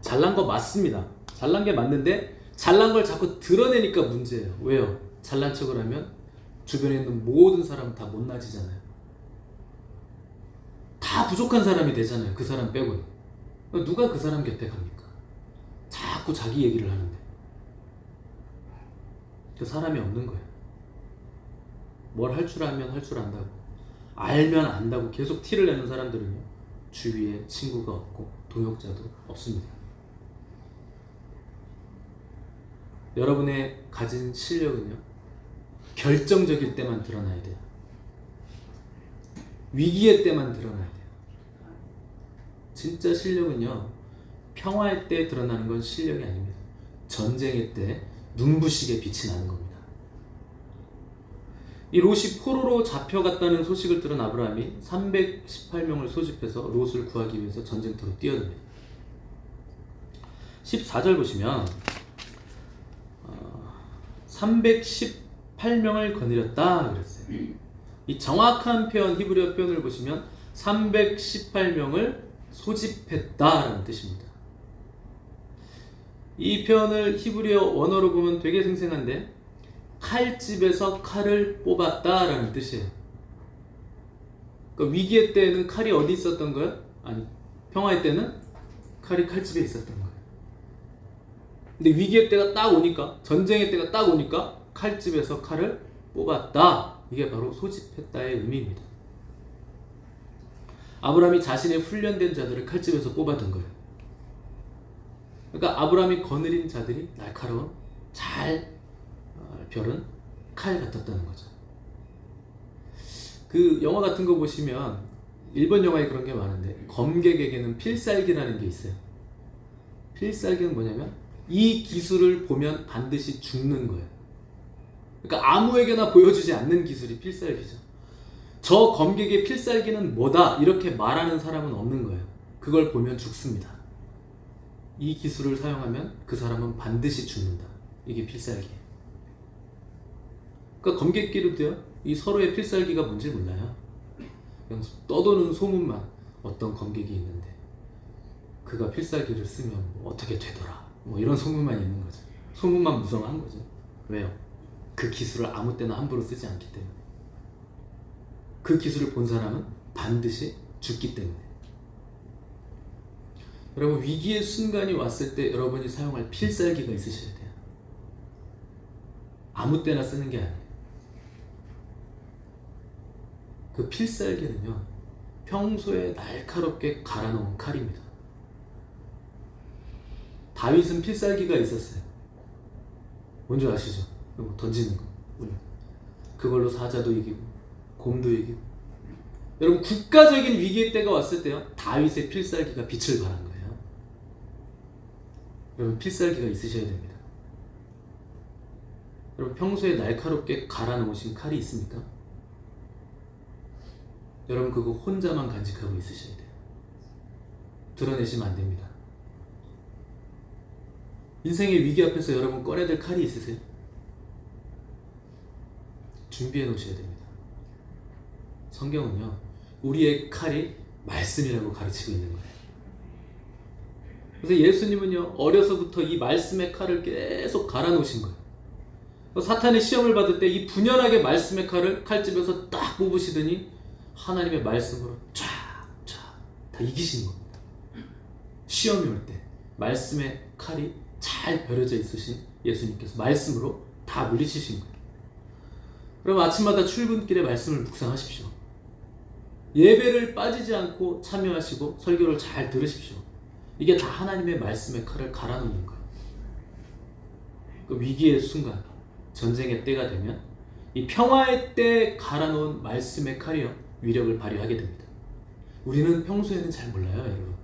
[SPEAKER 2] 잘난 거 맞습니다. 잘난 게 맞는데 잘난 걸 자꾸 드러내니까 문제예요. 왜요? 잘난 척을 하면 주변에 있는 모든 사람은 다 못나지잖아요. 다 부족한 사람이 되잖아요. 그 사람 빼고는. 누가 그 사람 곁에 갑니까? 자꾸 자기 얘기를 하는데. 그 사람이 없는 거예요. 뭘 할 줄 알면 할 줄 안다고. 알면 안다고 계속 티를 내는 사람들은요, 주위에 친구가 없고 동역자도 없습니다. 여러분의 가진 실력은요, 결정적일 때만 드러나야 돼요. 위기의 때만 드러나야 돼요. 진짜 실력은요, 평화의 때 드러나는 건 실력이 아닙니다. 전쟁의 때 눈부시게 빛이 나는 겁니다. 이 롯이 포로로 잡혀갔다는 소식을 들은 아브라함이 318명을 소집해서 롯을 구하기 위해서 전쟁터로 뛰어듭니다. 14절 보시면 318명을 거느렸다 그랬어요. 이 정확한 표현, 히브리어 표현을 보시면 318명을 소집했다라는 뜻입니다. 이 표현을 히브리어 원어로 보면 되게 생생한데, 칼집에서 칼을 뽑았다라는 뜻이에요. 그러니까 위기의 때에는 칼이 어디 있었던 거예요? 아니, 평화의 때는 칼이 칼집에 있었던 거예요. 근데 위기의 때가 딱 오니까, 전쟁의 때가 딱 오니까 칼집에서 칼을 뽑았다. 이게 바로 소집했다의 의미입니다. 아브라함이 자신의 훈련된 자들을 칼집에서 뽑아둔 거예요. 그러니까 아브라함이 거느린 자들이 날카로운 잘 별은 칼 같았다는 거죠. 그 영화 같은 거 보시면 일본 영화에 그런 게 많은데, 검객에게는 필살기라는 게 있어요. 필살기는 뭐냐면 이 기술을 보면 반드시 죽는 거예요. 그러니까 아무에게나 보여주지 않는 기술이 필살기죠. 저 검객의 필살기는 뭐다 이렇게 말하는 사람은 없는 거예요. 그걸 보면 죽습니다. 이 기술을 사용하면 그 사람은 반드시 죽는다. 이게 필살기예요. 그러니까 검객끼리도요, 이 서로의 필살기가 뭔지 몰라요. 그냥 떠도는 소문만, 어떤 검객이 있는데 그가 필살기를 쓰면 뭐 어떻게 되더라, 뭐 이런 소문만 있는 거죠. 소문만 무성한 거죠. 왜요? 그 기술을 아무 때나 함부로 쓰지 않기 때문에. 그 기술을 본 사람은 반드시 죽기 때문에. 여러분, 위기의 순간이 왔을 때 여러분이 사용할 필살기가 있으셔야 돼요. 아무 때나 쓰는 게 아니에요. 그 필살기는요, 평소에 날카롭게 갈아놓은 칼입니다. 다윗은 필살기가 있었어요. 뭔지 아시죠? 던지는 거. 그걸로 사자도 이기고 곰도 이기고. 여러분, 국가적인 위기의 때가 왔을 때요, 다윗의 필살기가 빛을 발한 거예요. 여러분, 필살기가 있으셔야 됩니다. 여러분, 평소에 날카롭게 갈아놓으신 칼이 있습니까? 여러분, 그거 혼자만 간직하고 있으셔야 돼요. 드러내시면 안 됩니다. 인생의 위기 앞에서 여러분 꺼내야 될 칼이 있으세요? 준비해 놓으셔야 됩니다. 성경은요, 우리의 칼이 말씀이라고 가르치고 있는 거예요. 그래서 예수님은요, 어려서부터 이 말씀의 칼을 계속 갈아 놓으신 거예요. 사탄의 시험을 받을 때 이 분연하게 말씀의 칼을 칼집에서 딱 뽑으시더니 하나님의 말씀으로 쫙 다 이기신 겁니다. 시험이 올 때 말씀의 칼이 잘 벼려져 있으신 예수님께서 말씀으로 다 물리치신 거예요. 그럼 아침마다 출근길에 말씀을 묵상하십시오. 예배를 빠지지 않고 참여하시고 설교를 잘 들으십시오. 이게 다 하나님의 말씀의 칼을 갈아놓는 거예요. 그 위기의 순간, 전쟁의 때가 되면 이 평화의 때 갈아놓은 말씀의 칼이요, 위력을 발휘하게 됩니다. 우리는 평소에는 잘 몰라요, 여러분.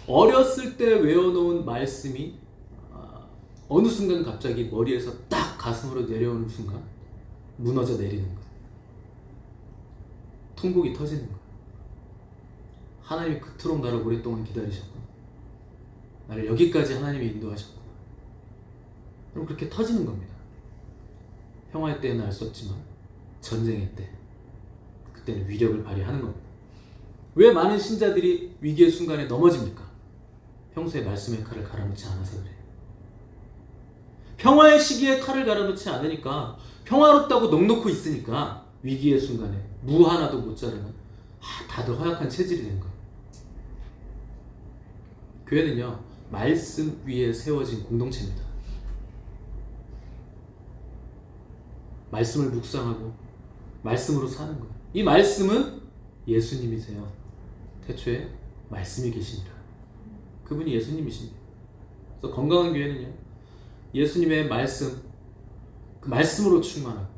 [SPEAKER 2] 어렸을 때 외워놓은 말씀이 어느 순간 갑자기 머리에서 딱 가슴으로 내려오는 순간 무너져 내리는 거예요. 통곡이 터지는 거예요. 하나님이 그토록 나를 오랫동안 기다리셨구나. 나를 여기까지 하나님이 인도하셨구나. 그럼 그렇게 터지는 겁니다. 평화의 때는 알 수 없지만 전쟁의 때, 그때는 위력을 발휘하는 겁니다. 왜 많은 신자들이 위기의 순간에 넘어집니까? 평소에 말씀의 칼을 갈아놓지 않아서 그래요. 평화의 시기에 칼을 갈아놓지 않으니까, 평화롭다고 넋놓고 있으니까 위기의 순간에 무 하나도 못 자르는 다들 허약한 체질이 된 거예요. 교회는요, 말씀 위에 세워진 공동체입니다. 말씀을 묵상하고 말씀으로 사는 거예요. 이 말씀은 예수님이세요. 태초에 말씀이 계시니라. 그분이 예수님이십니다. 그래서 건강한 교회는요, 예수님의 말씀, 그 말씀으로 충만하고,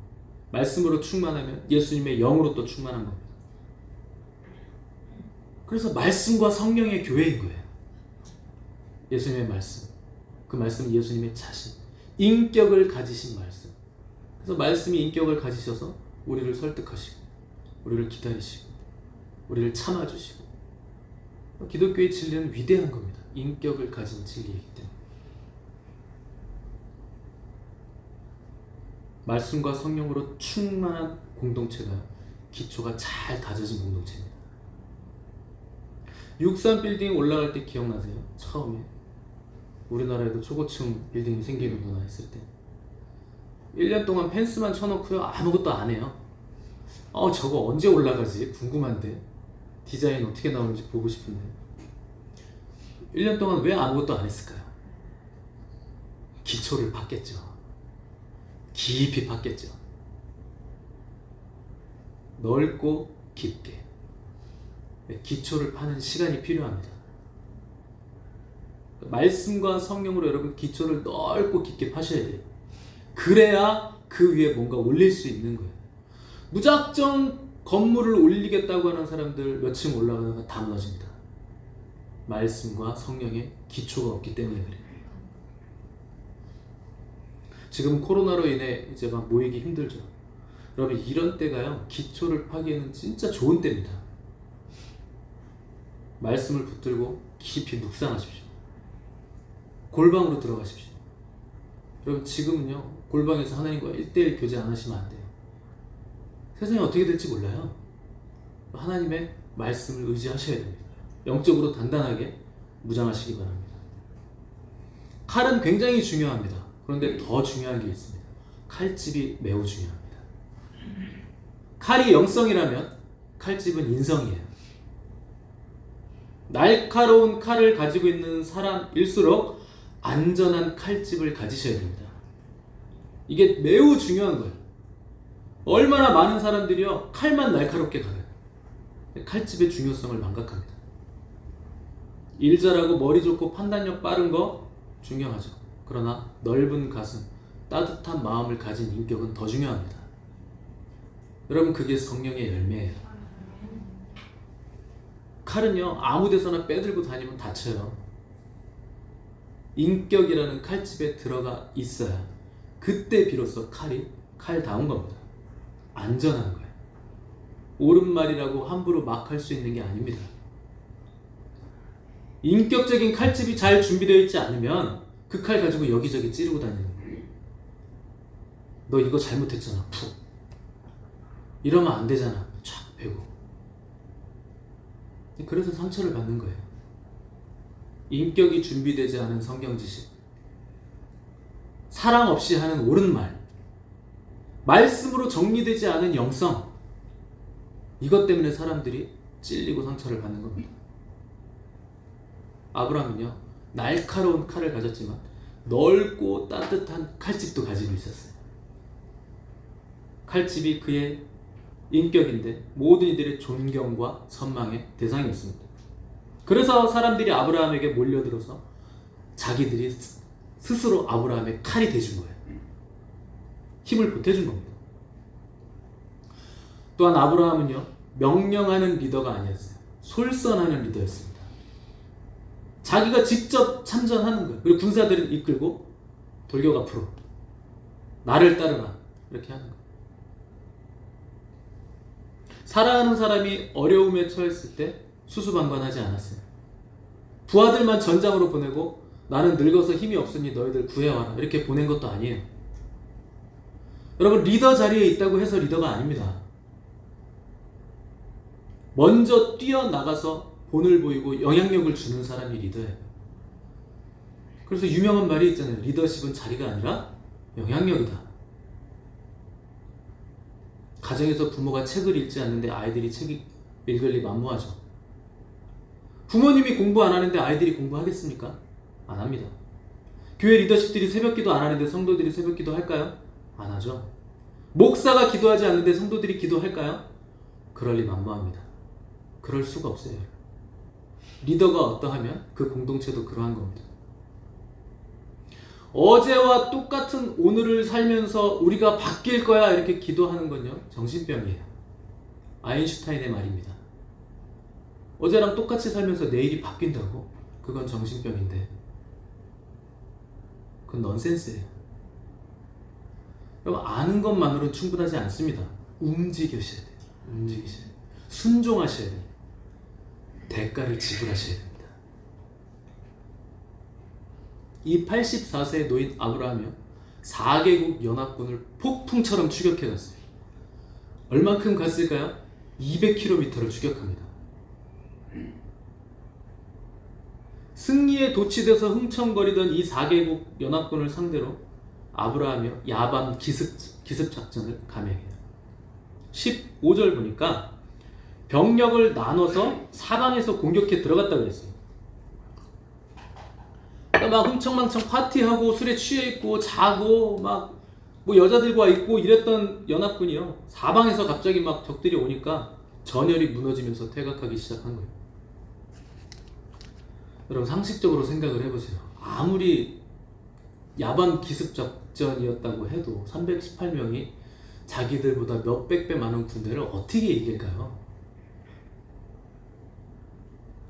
[SPEAKER 2] 말씀으로 충만하면 예수님의 영으로 또 충만한 겁니다. 그래서 말씀과 성령의 교회인 거예요. 예수님의 말씀, 그 말씀은 예수님의 자신, 인격을 가지신 말씀. 그래서 말씀이 인격을 가지셔서 우리를 설득하시고, 우리를 기다리시고, 우리를 참아주시고, 기독교의 진리는 위대한 겁니다. 인격을 가진 진리이기 때문에. 말씀과 성령으로 충만한 공동체가 기초가 잘 다져진 공동체입니다. 63빌딩 올라갈 때 기억나세요? 처음에 우리나라에도 초고층 빌딩이 생기는구나 했을 때 1년 동안 펜스만 쳐놓고요, 아무것도 안 해요. 저거 언제 올라가지? 궁금한데 디자인 어떻게 나오는지 보고 싶은데 1년 동안 왜 아무것도 안 했을까요? 기초를 팠겠죠. 깊이 팠겠죠. 넓고 깊게 기초를 파는 시간이 필요합니다. 말씀과 성령으로 여러분 기초를 넓고 깊게 파셔야 돼요. 그래야 그 위에 뭔가 올릴 수 있는 거예요. 무작정 건물을 올리겠다고 하는 사람들 몇 층 올라가다가 다 무너집니다. 말씀과 성령의 기초가 없기 때문에 그래요. 지금 코로나로 인해 이제 막 모이기 힘들죠. 여러분 이런 때가요, 기초를 파기에는 진짜 좋은 때입니다. 말씀을 붙들고 깊이 묵상하십시오. 골방으로 들어가십시오. 여러분 지금은요, 골방에서 하나님과 1대1 교제 안 하시면 안 돼요. 세상이 어떻게 될지 몰라요. 하나님의 말씀을 의지하셔야 됩니다. 영적으로 단단하게 무장하시기 바랍니다. 칼은 굉장히 중요합니다. 그런데 더 중요한 게 있습니다. 칼집이 매우 중요합니다. 칼이 영성이라면 칼집은 인성이에요. 날카로운 칼을 가지고 있는 사람일수록 안전한 칼집을 가지셔야 됩니다. 이게 매우 중요한 거예요. 얼마나 많은 사람들이요, 칼만 날카롭게 가요. 칼집의 중요성을 망각합니다. 일 잘하고 머리 좋고 판단력 빠른 거 중요하죠. 그러나 넓은 가슴, 따뜻한 마음을 가진 인격은 더 중요합니다. 여러분 그게 성령의 열매예요. 칼은요, 아무 데서나 빼들고 다니면 다쳐요. 인격이라는 칼집에 들어가 있어야 그때 비로소 칼이 칼다운 겁니다. 안전한 거예요. 옳은 말이라고 함부로 막 할 수 있는 게 아닙니다. 인격적인 칼집이 잘 준비되어 있지 않으면 그 칼 가지고 여기저기 찌르고 다니는 거예요. 너 이거 잘못했잖아. 푹. 이러면 안 되잖아. 촥 베고. 그래서 상처를 받는 거예요. 인격이 준비되지 않은 성경 지식, 사랑 없이 하는 옳은 말, 말씀으로 정리되지 않은 영성, 이것 때문에 사람들이 찔리고 상처를 받는 겁니다. 아브라함은요, 날카로운 칼을 가졌지만 넓고 따뜻한 칼집도 가지고 있었어요. 칼집이 그의 인격인데 모든 이들의 존경과 선망의 대상이었습니다. 그래서 사람들이 아브라함에게 몰려들어서 자기들이 스스로 아브라함의 칼이 돼준 거예요. 힘을 보태준 겁니다. 또한 아브라함은요, 명령하는 리더가 아니었어요. 솔선하는 리더였습니다. 자기가 직접 참전하는 거예요. 그리고 군사들을 이끌고 돌격 앞으로 나를 따르라 이렇게 하는 거예요. 사랑하는 사람이 어려움에 처했을 때 수수방관하지 않았어요. 부하들만 전장으로 보내고 나는 늙어서 힘이 없으니 너희들 구해와라 이렇게 보낸 것도 아니에요. 여러분 리더 자리에 있다고 해서 리더가 아닙니다. 먼저 뛰어나가서 본을 보이고 영향력을 주는 사람이 리더예요. 그래서 유명한 말이 있잖아요. 리더십은 자리가 아니라 영향력이다. 가정에서 부모가 책을 읽지 않는데 아이들이 책 읽을 리 만무하죠. 부모님이 공부 안 하는데 아이들이 공부하겠습니까? 안 합니다. 교회 리더십들이 새벽기도 안 하는데 성도들이 새벽기도 할까요? 안 하죠. 목사가 기도하지 않는데 성도들이 기도할까요? 그럴 리 만무합니다. 그럴 수가 없어요. 리더가 어떠하면 그 공동체도 그러한 겁니다. 어제와 똑같은 오늘을 살면서 우리가 바뀔 거야 이렇게 기도하는 건요, 정신병이에요. 아인슈타인의 말입니다. 어제랑 똑같이 살면서 내일이 바뀐다고? 그건 정신병인데, 그건 넌센스예요. 여러분, 아는 것만으로는 충분하지 않습니다. 움직이셔야 돼요. 움직이셔야 돼요. 순종하셔야 돼요. 대가를 지불하셔야 됩니다. 이 84세의 노인 아브라함이요, 4개국 연합군을 폭풍처럼 추격해 갔어요. 얼만큼 갔을까요? 200km를 추격합니다. 승리에 도취돼서 흥청거리던 이 4개국 연합군을 상대로 아브라함이요, 야밤 기습 작전을 감행해요. 15절 보니까 병력을 나눠서 사방에서 공격해 들어갔다 그랬어요. 그러니까 막 흥청망청 파티하고 술에 취해 있고 자고 막 뭐 여자들과 있고 이랬던 연합군이요, 사방에서 갑자기 막 적들이 오니까 전열이 무너지면서 퇴각하기 시작한 거예요. 여러분, 상식적으로 생각을 해보세요. 아무리 야밤 기습 작전이었다고 해도 318명이 자기들보다 몇백 배 많은 군대를 어떻게 이길까요?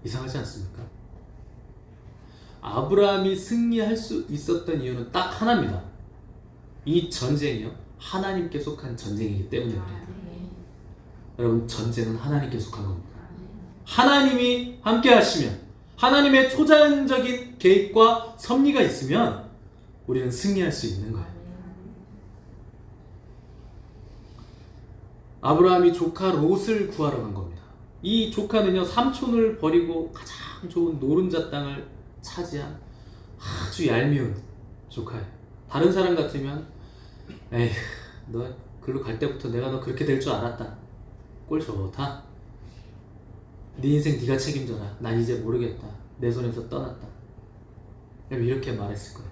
[SPEAKER 2] 이상하지 않습니까? 아브라함이 승리할 수 있었던 이유는 딱 하나입니다. 이 전쟁이요, 하나님께 속한 전쟁이기 때문에 그래요. 여러분, 전쟁은 하나님께 속한 겁니다. 하나님이 함께 하시면, 하나님의 초자연적인 계획과 섭리가 있으면 우리는 승리할 수 있는 거예요. 아브라함이 조카 롯을 구하러 간 겁니다. 이 조카는요, 삼촌을 버리고 가장 좋은 노른자 땅을 차지한 아주 얄미운 조카예요. 다른 사람 같으면 에휴, 너 글로 갈 때부터 내가 너 그렇게 될 줄 알았다. 꼴 좋다. 네 인생 네가 책임져라. 난 이제 모르겠다. 내 손에서 떠났다. 이렇게 말했을 거예요.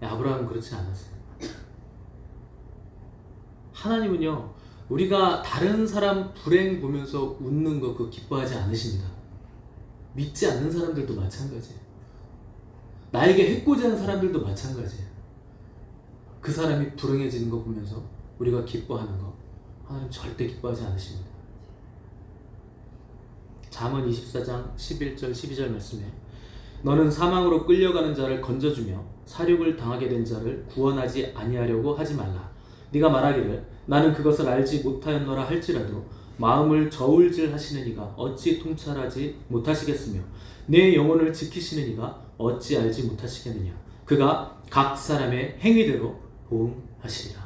[SPEAKER 2] 아브라함은 그렇지 않았어요. 하나님은요, 우리가 다른 사람 불행 보면서 웃는 거 그거 기뻐하지 않으십니다. 믿지 않는 사람들도 마찬가지예요. 나에게 해코지하는 사람들도 마찬가지예요. 그 사람이 불행해지는 거 보면서 우리가 기뻐하는 거 하나님 절대 기뻐하지 않으십니다. 잠언 24장 11절 12절 말씀에 너는 사망으로 끌려가는 자를 건져주며 사륙을 당하게 된 자를 구원하지 아니하려고 하지 말라. 네가 말하기를 나는 그것을 알지 못하였노라 할지라도 마음을 저울질 하시는 이가 어찌 통찰하지 못하시겠으며 내 영혼을 지키시는 이가 어찌 알지 못하시겠느냐. 그가 각 사람의 행위대로 보응하시리라.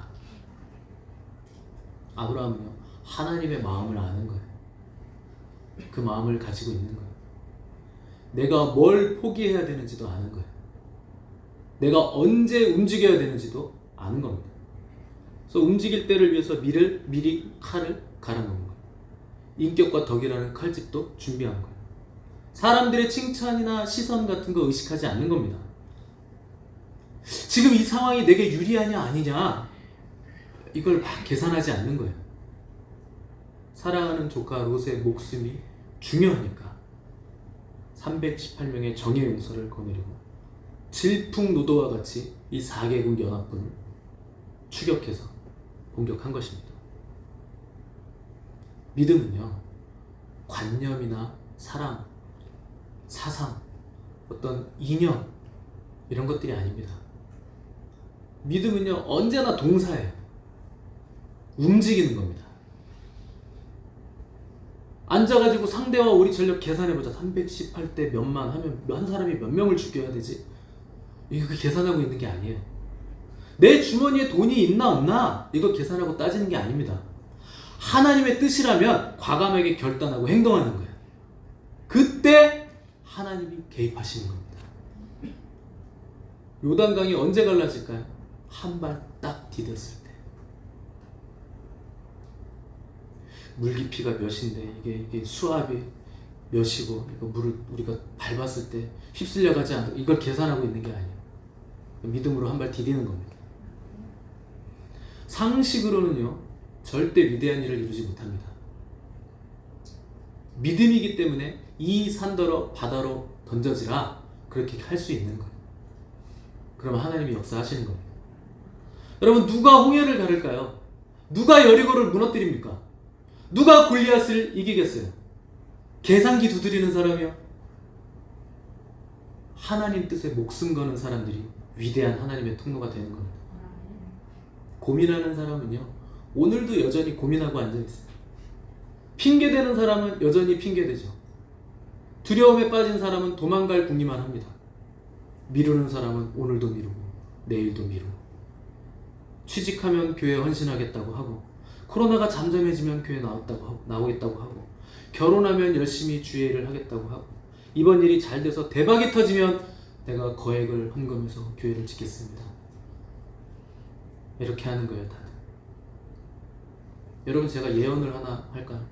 [SPEAKER 2] 아브라함은요, 하나님의 마음을 아는 거예요. 그 마음을 가지고 있는 거예요. 내가 뭘 포기해야 되는지도 아는 거예요. 내가 언제 움직여야 되는지도 아는 겁니다. 그래서 움직일 때를 위해서 미리 칼을 갈아놓은 거예요. 인격과 덕이라는 칼집도 준비한 거예요. 사람들의 칭찬이나 시선 같은 거 의식하지 않는 겁니다. 지금 이 상황이 내게 유리하냐 아니냐 이걸 막 계산하지 않는 거예요. 사랑하는 조카 롯의 목숨이 중요하니까 318명의 정예 용사를 거느리고 질풍노도와 같이 이 4개국 연합군을 추격해서 공격한 것입니다. 믿음은요, 관념이나 사랑, 사상, 어떤 이념 이런 것들이 아닙니다. 믿음은요, 언제나 동사예요. 움직이는 겁니다. 앉아가지고 상대와 우리 전력 계산해보자. 318대 몇만 하면 한 사람이 몇 명을 죽여야 되지? 이거 계산하고 있는 게 아니에요. 내 주머니에 돈이 있나 없나 이거 계산하고 따지는 게 아닙니다. 하나님의 뜻이라면 과감하게 결단하고 행동하는 거예요. 그때 하나님이 개입하시는 겁니다. 요단강이 언제 갈라질까요? 한 발 딱 디뎠을 때. 물 깊이가 몇인데 이게 수압이 몇이고 이거 물을 우리가 밟았을 때 휩쓸려 가지 않도록 이걸 계산하고 있는 게 아니에요. 믿음으로 한 발 디디는 겁니다. 상식으로는요, 절대 위대한 일을 이루지 못합니다. 믿음이기 때문에 이 산더러 바다로 던져지라 그렇게 할 수 있는 거예요. 그러면 하나님이 역사하시는 겁니다. 여러분, 누가 홍해를 가를까요? 누가 여리고를 무너뜨립니까? 누가 골리앗을 이기겠어요? 계산기 두드리는 사람이요? 하나님 뜻에 목숨 거는 사람들이 위대한 하나님의 통로가 되는 겁니다. 고민하는 사람은요, 오늘도 여전히 고민하고 앉아있어요. 핑계대는 사람은 여전히 핑계대죠. 두려움에 빠진 사람은 도망갈 궁리만 합니다. 미루는 사람은 오늘도 미루고 내일도 미루고, 취직하면 교회에 헌신하겠다고 하고, 코로나가 잠잠해지면 교회에 나오겠다고 하고, 결혼하면 열심히 주의 일을 하겠다고 하고, 이번 일이 잘 돼서 대박이 터지면 내가 거액을 헌금해서 교회를 짓겠습니다. 이렇게 하는 거예요, 다들. 여러분, 제가 예언을 하나 할까요?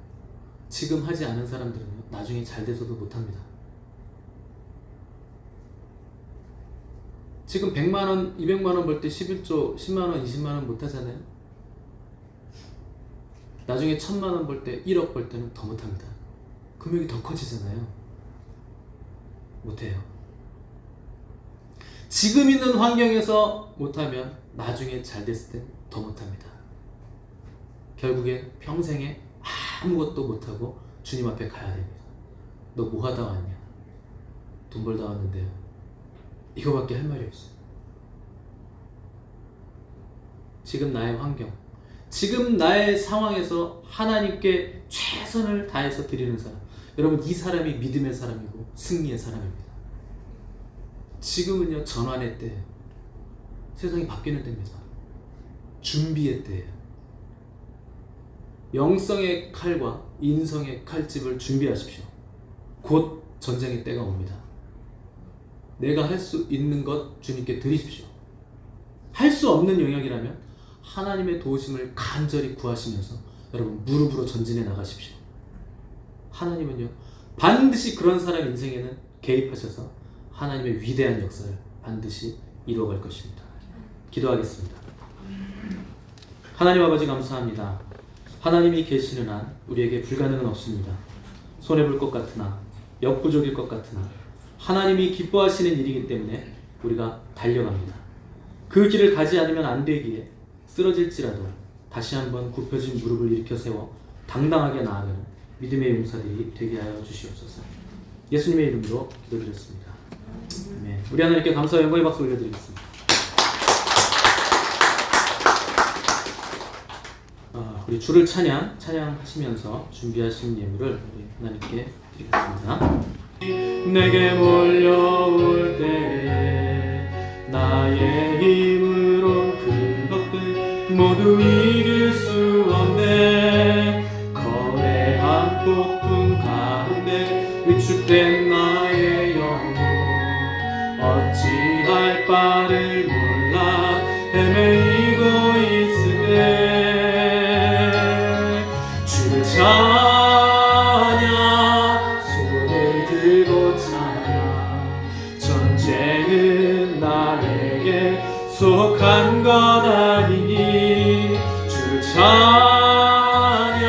[SPEAKER 2] 지금 하지 않은 사람들은요, 나중에 잘 돼서도 못합니다. 지금 100만원, 200만원 벌 때 11조, 10만원, 20만원 못하잖아요. 나중에 1000만원 벌 때, 1억 벌 때는 더 못합니다. 금액이 더 커지잖아요. 못해요. 지금 있는 환경에서 못하면 나중에 잘 됐을 때 더 못합니다. 결국엔 평생에 아무것도 못하고 주님 앞에 가야 됩니다. 너 뭐 하다 왔냐? 돈 벌다 왔는데요. 이거밖에 할 말이 없어요. 지금 나의 환경, 지금 나의 상황에서 하나님께 최선을 다해서 드리는 사람, 여러분, 이 사람이 믿음의 사람이고 승리의 사람입니다. 지금은요, 전환의 때예요. 세상이 바뀌는 때입니다. 준비의 때예요. 영성의 칼과 인성의 칼집을 준비하십시오. 곧 전쟁의 때가 옵니다. 내가 할 수 있는 것 주님께 드리십시오. 할 수 없는 영역이라면 하나님의 도우심을 간절히 구하시면서 여러분, 무릎으로 전진해 나가십시오. 하나님은요, 반드시 그런 사람 인생에는 개입하셔서 하나님의 위대한 역사를 반드시 이루어갈 것입니다. 기도하겠습니다. 하나님 아버지, 감사합니다. 하나님이 계시는 한 우리에게 불가능은 없습니다. 손해볼 것 같으나, 역부족일 것 같으나 하나님이 기뻐하시는 일이기 때문에 우리가 달려갑니다. 그 길을 가지 않으면 안 되기에 쓰러질지라도 다시 한번 굽혀진 무릎을 일으켜 세워 당당하게 나아가는 믿음의 용사들이 되게 하여 주시옵소서. 예수님의 이름으로 기도드렸습니다. 아멘. 우리 하나님께 감사와 영광의 박수 올려드리겠습니다. 우리 주를 찬양하시면서 준비하신 예물을 우리 하나님께 드리겠습니다. 내게 몰려올 때에 나의 힘으로 그것들 모두 이길 수 없네. 거대한 폭풍 가운데 위축된 나의 영혼, 어찌할 바를 몰라 헤매이고 있으네. 주를 찬양, 손을 들고 찬양. 전쟁은 나에게 속한 것 아니니. 주를 찬양,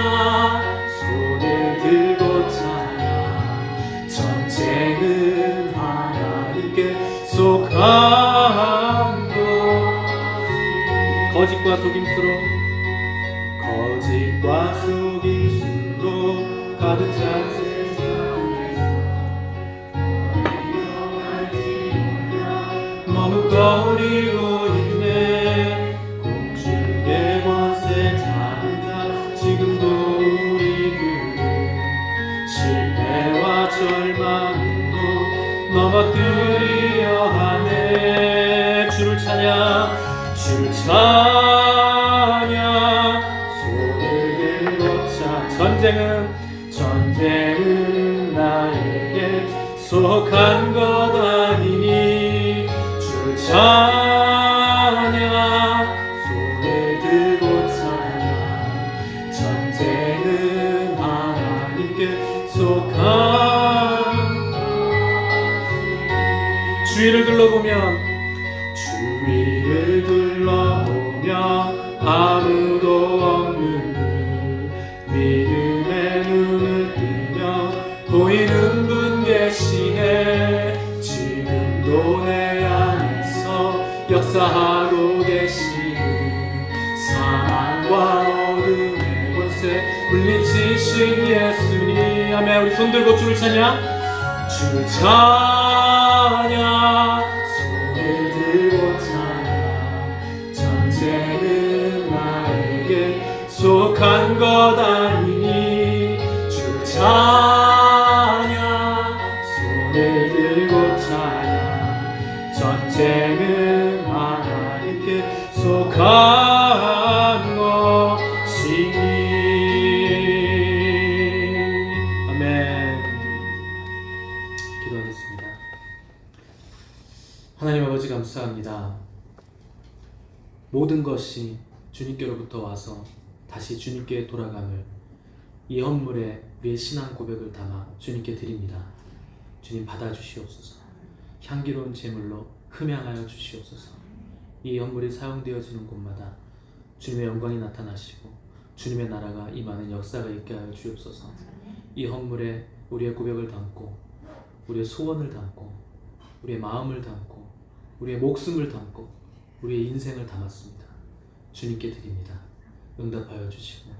[SPEAKER 2] 손을 들고 찬양. 전쟁은 하나님께 속한 것. 거짓과 속임수로 가득 찬 세상에서 머뭇거리고 있네. 공중의 권세 장자 지금도 우리들을 실패와 절망으로 넘어뜨리려 하네. 주를 찬양, 주를 찬양. 전쟁은 나에게 속한 것 아니니. 주를 찬양, 손을 들고 찬양. 전쟁은 하나님께 속한 것. 주위를 둘러보면 아무도 없는 너네 안에서 역사하고 계시는 사랑과 어둠의 권세 물리치신 예수님. 아멘. 우리 손 들고 주를 찬양, 주를 찬양, 손을 들고 찬양. 전쟁은 나에게 속한 것 아니니 주를 찬양, 손을 들고 찬양. 전쟁은 하나님께 속한 것이니. 아멘. 기도하겠습니다. 하나님 아버지 감사합니다. 모든 것이 주님께로부터 와서 다시 주님께 돌아감을 이 헌물에 우리의 신앙 고백을 담아 주님께 드립니다. 주님 받아주시옵소서. 향기로운 제물로 흠양하여 주시옵소서. 이 헌물이 사용되어지는 곳마다 주님의 영광이 나타나시고 주님의 나라가 임하는 역사가 있게 하여 주옵소서. 이 헌물에 우리의 고백을 담고 우리의 소원을 담고 우리의 마음을 담고 우리의 목숨을 담고 우리의 인생을 담았습니다. 주님께 드립니다. 응답하여 주시고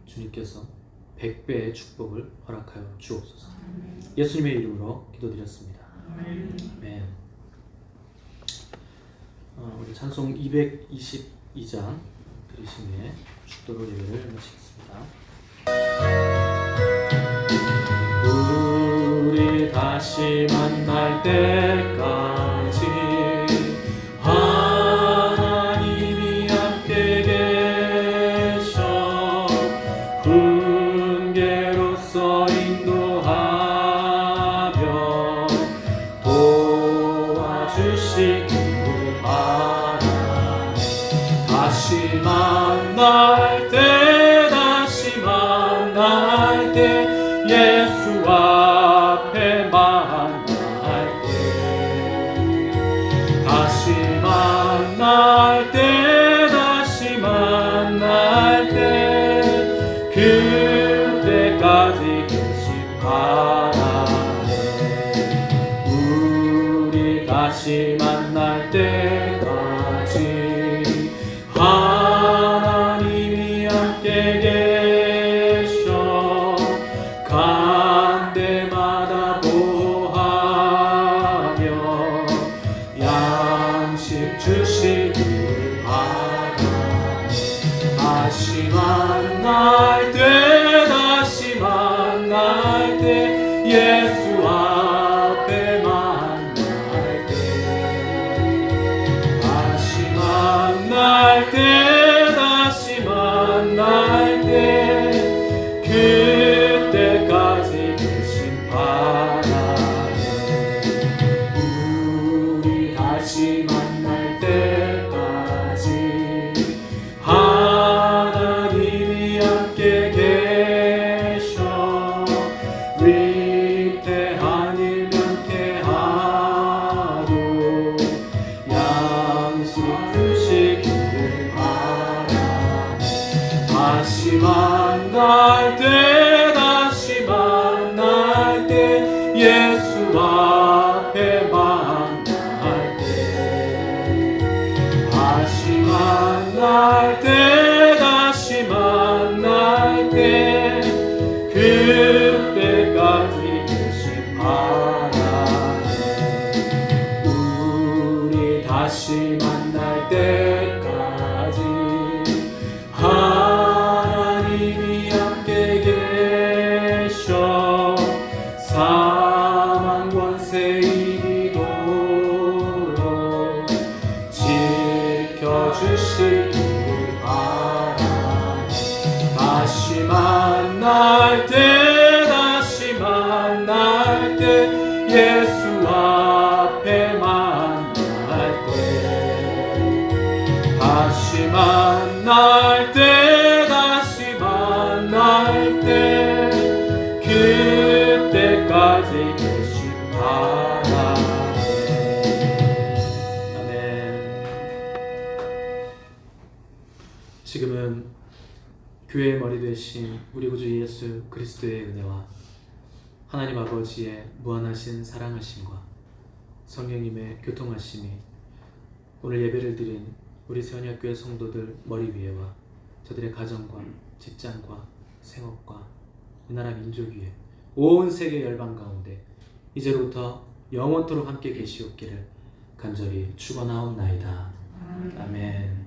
[SPEAKER 2] 주님께서 100배의 축복을 허락하여 주옵소서. 예수님의 이름으로 기도드렸습니다. 아멘. 우리 찬송 222장 들으신 후에 축도로 예배를 마치겠습니다. 우리 다시 만날 때까지 하나님이 함께 계셔 훈계로서 인도하며 도와주시기를 바라. 다시 만날 때, 다시 만날 때, 예수 앞에 만날 때, 다시 만날 때, 다시 만날 때, 그때까지 계신 바라네. 우리 다시 만날 때까지 하나님이 함께 계셔 간 데마다 보호하며 양식 주시기를 바라. 다시 만날 때, 다시 만날 때, 예수 앞에 만날 때, 다시 만날 때, 다시 만날 때, 그때까지 계신 바라네. 우리 다시 만날 때까지 하나님이 함께 계셔 위태한 일 명태하도 양식 주시기를 바라. 다시 만날 때, 다시 만날 때, 예수 앞에 만날 때, 다시 만날 때, 다시 만날 때, 그때까지 계신 바라네. 우리 다시 만날 때까지 하나님이 함께 계셔 사망 권세 이기도록 지켜주시기를 바라. 다시 만날 때, 다시 만날 때, 예수 앞에 만날 때, 다시 만날 때, 다시 만날 때, 그때까지 계신 바라네. 아멘. 지금은 교회의 머리 되신 우리 구주 예수 그리스도의 은혜와 하나님 아버지의 무한하신 사랑하심과 성령님의 교통하심이 오늘 예배를 드린 우리 세원학교의 성도들 머리 위에와 저들의 가정과 직장과 생업과 이 나라 민족 위에 온 세계 열방 가운데 이제로부터 영원토록 함께 계시옵기를 간절히 축원하옵나이다. 아멘.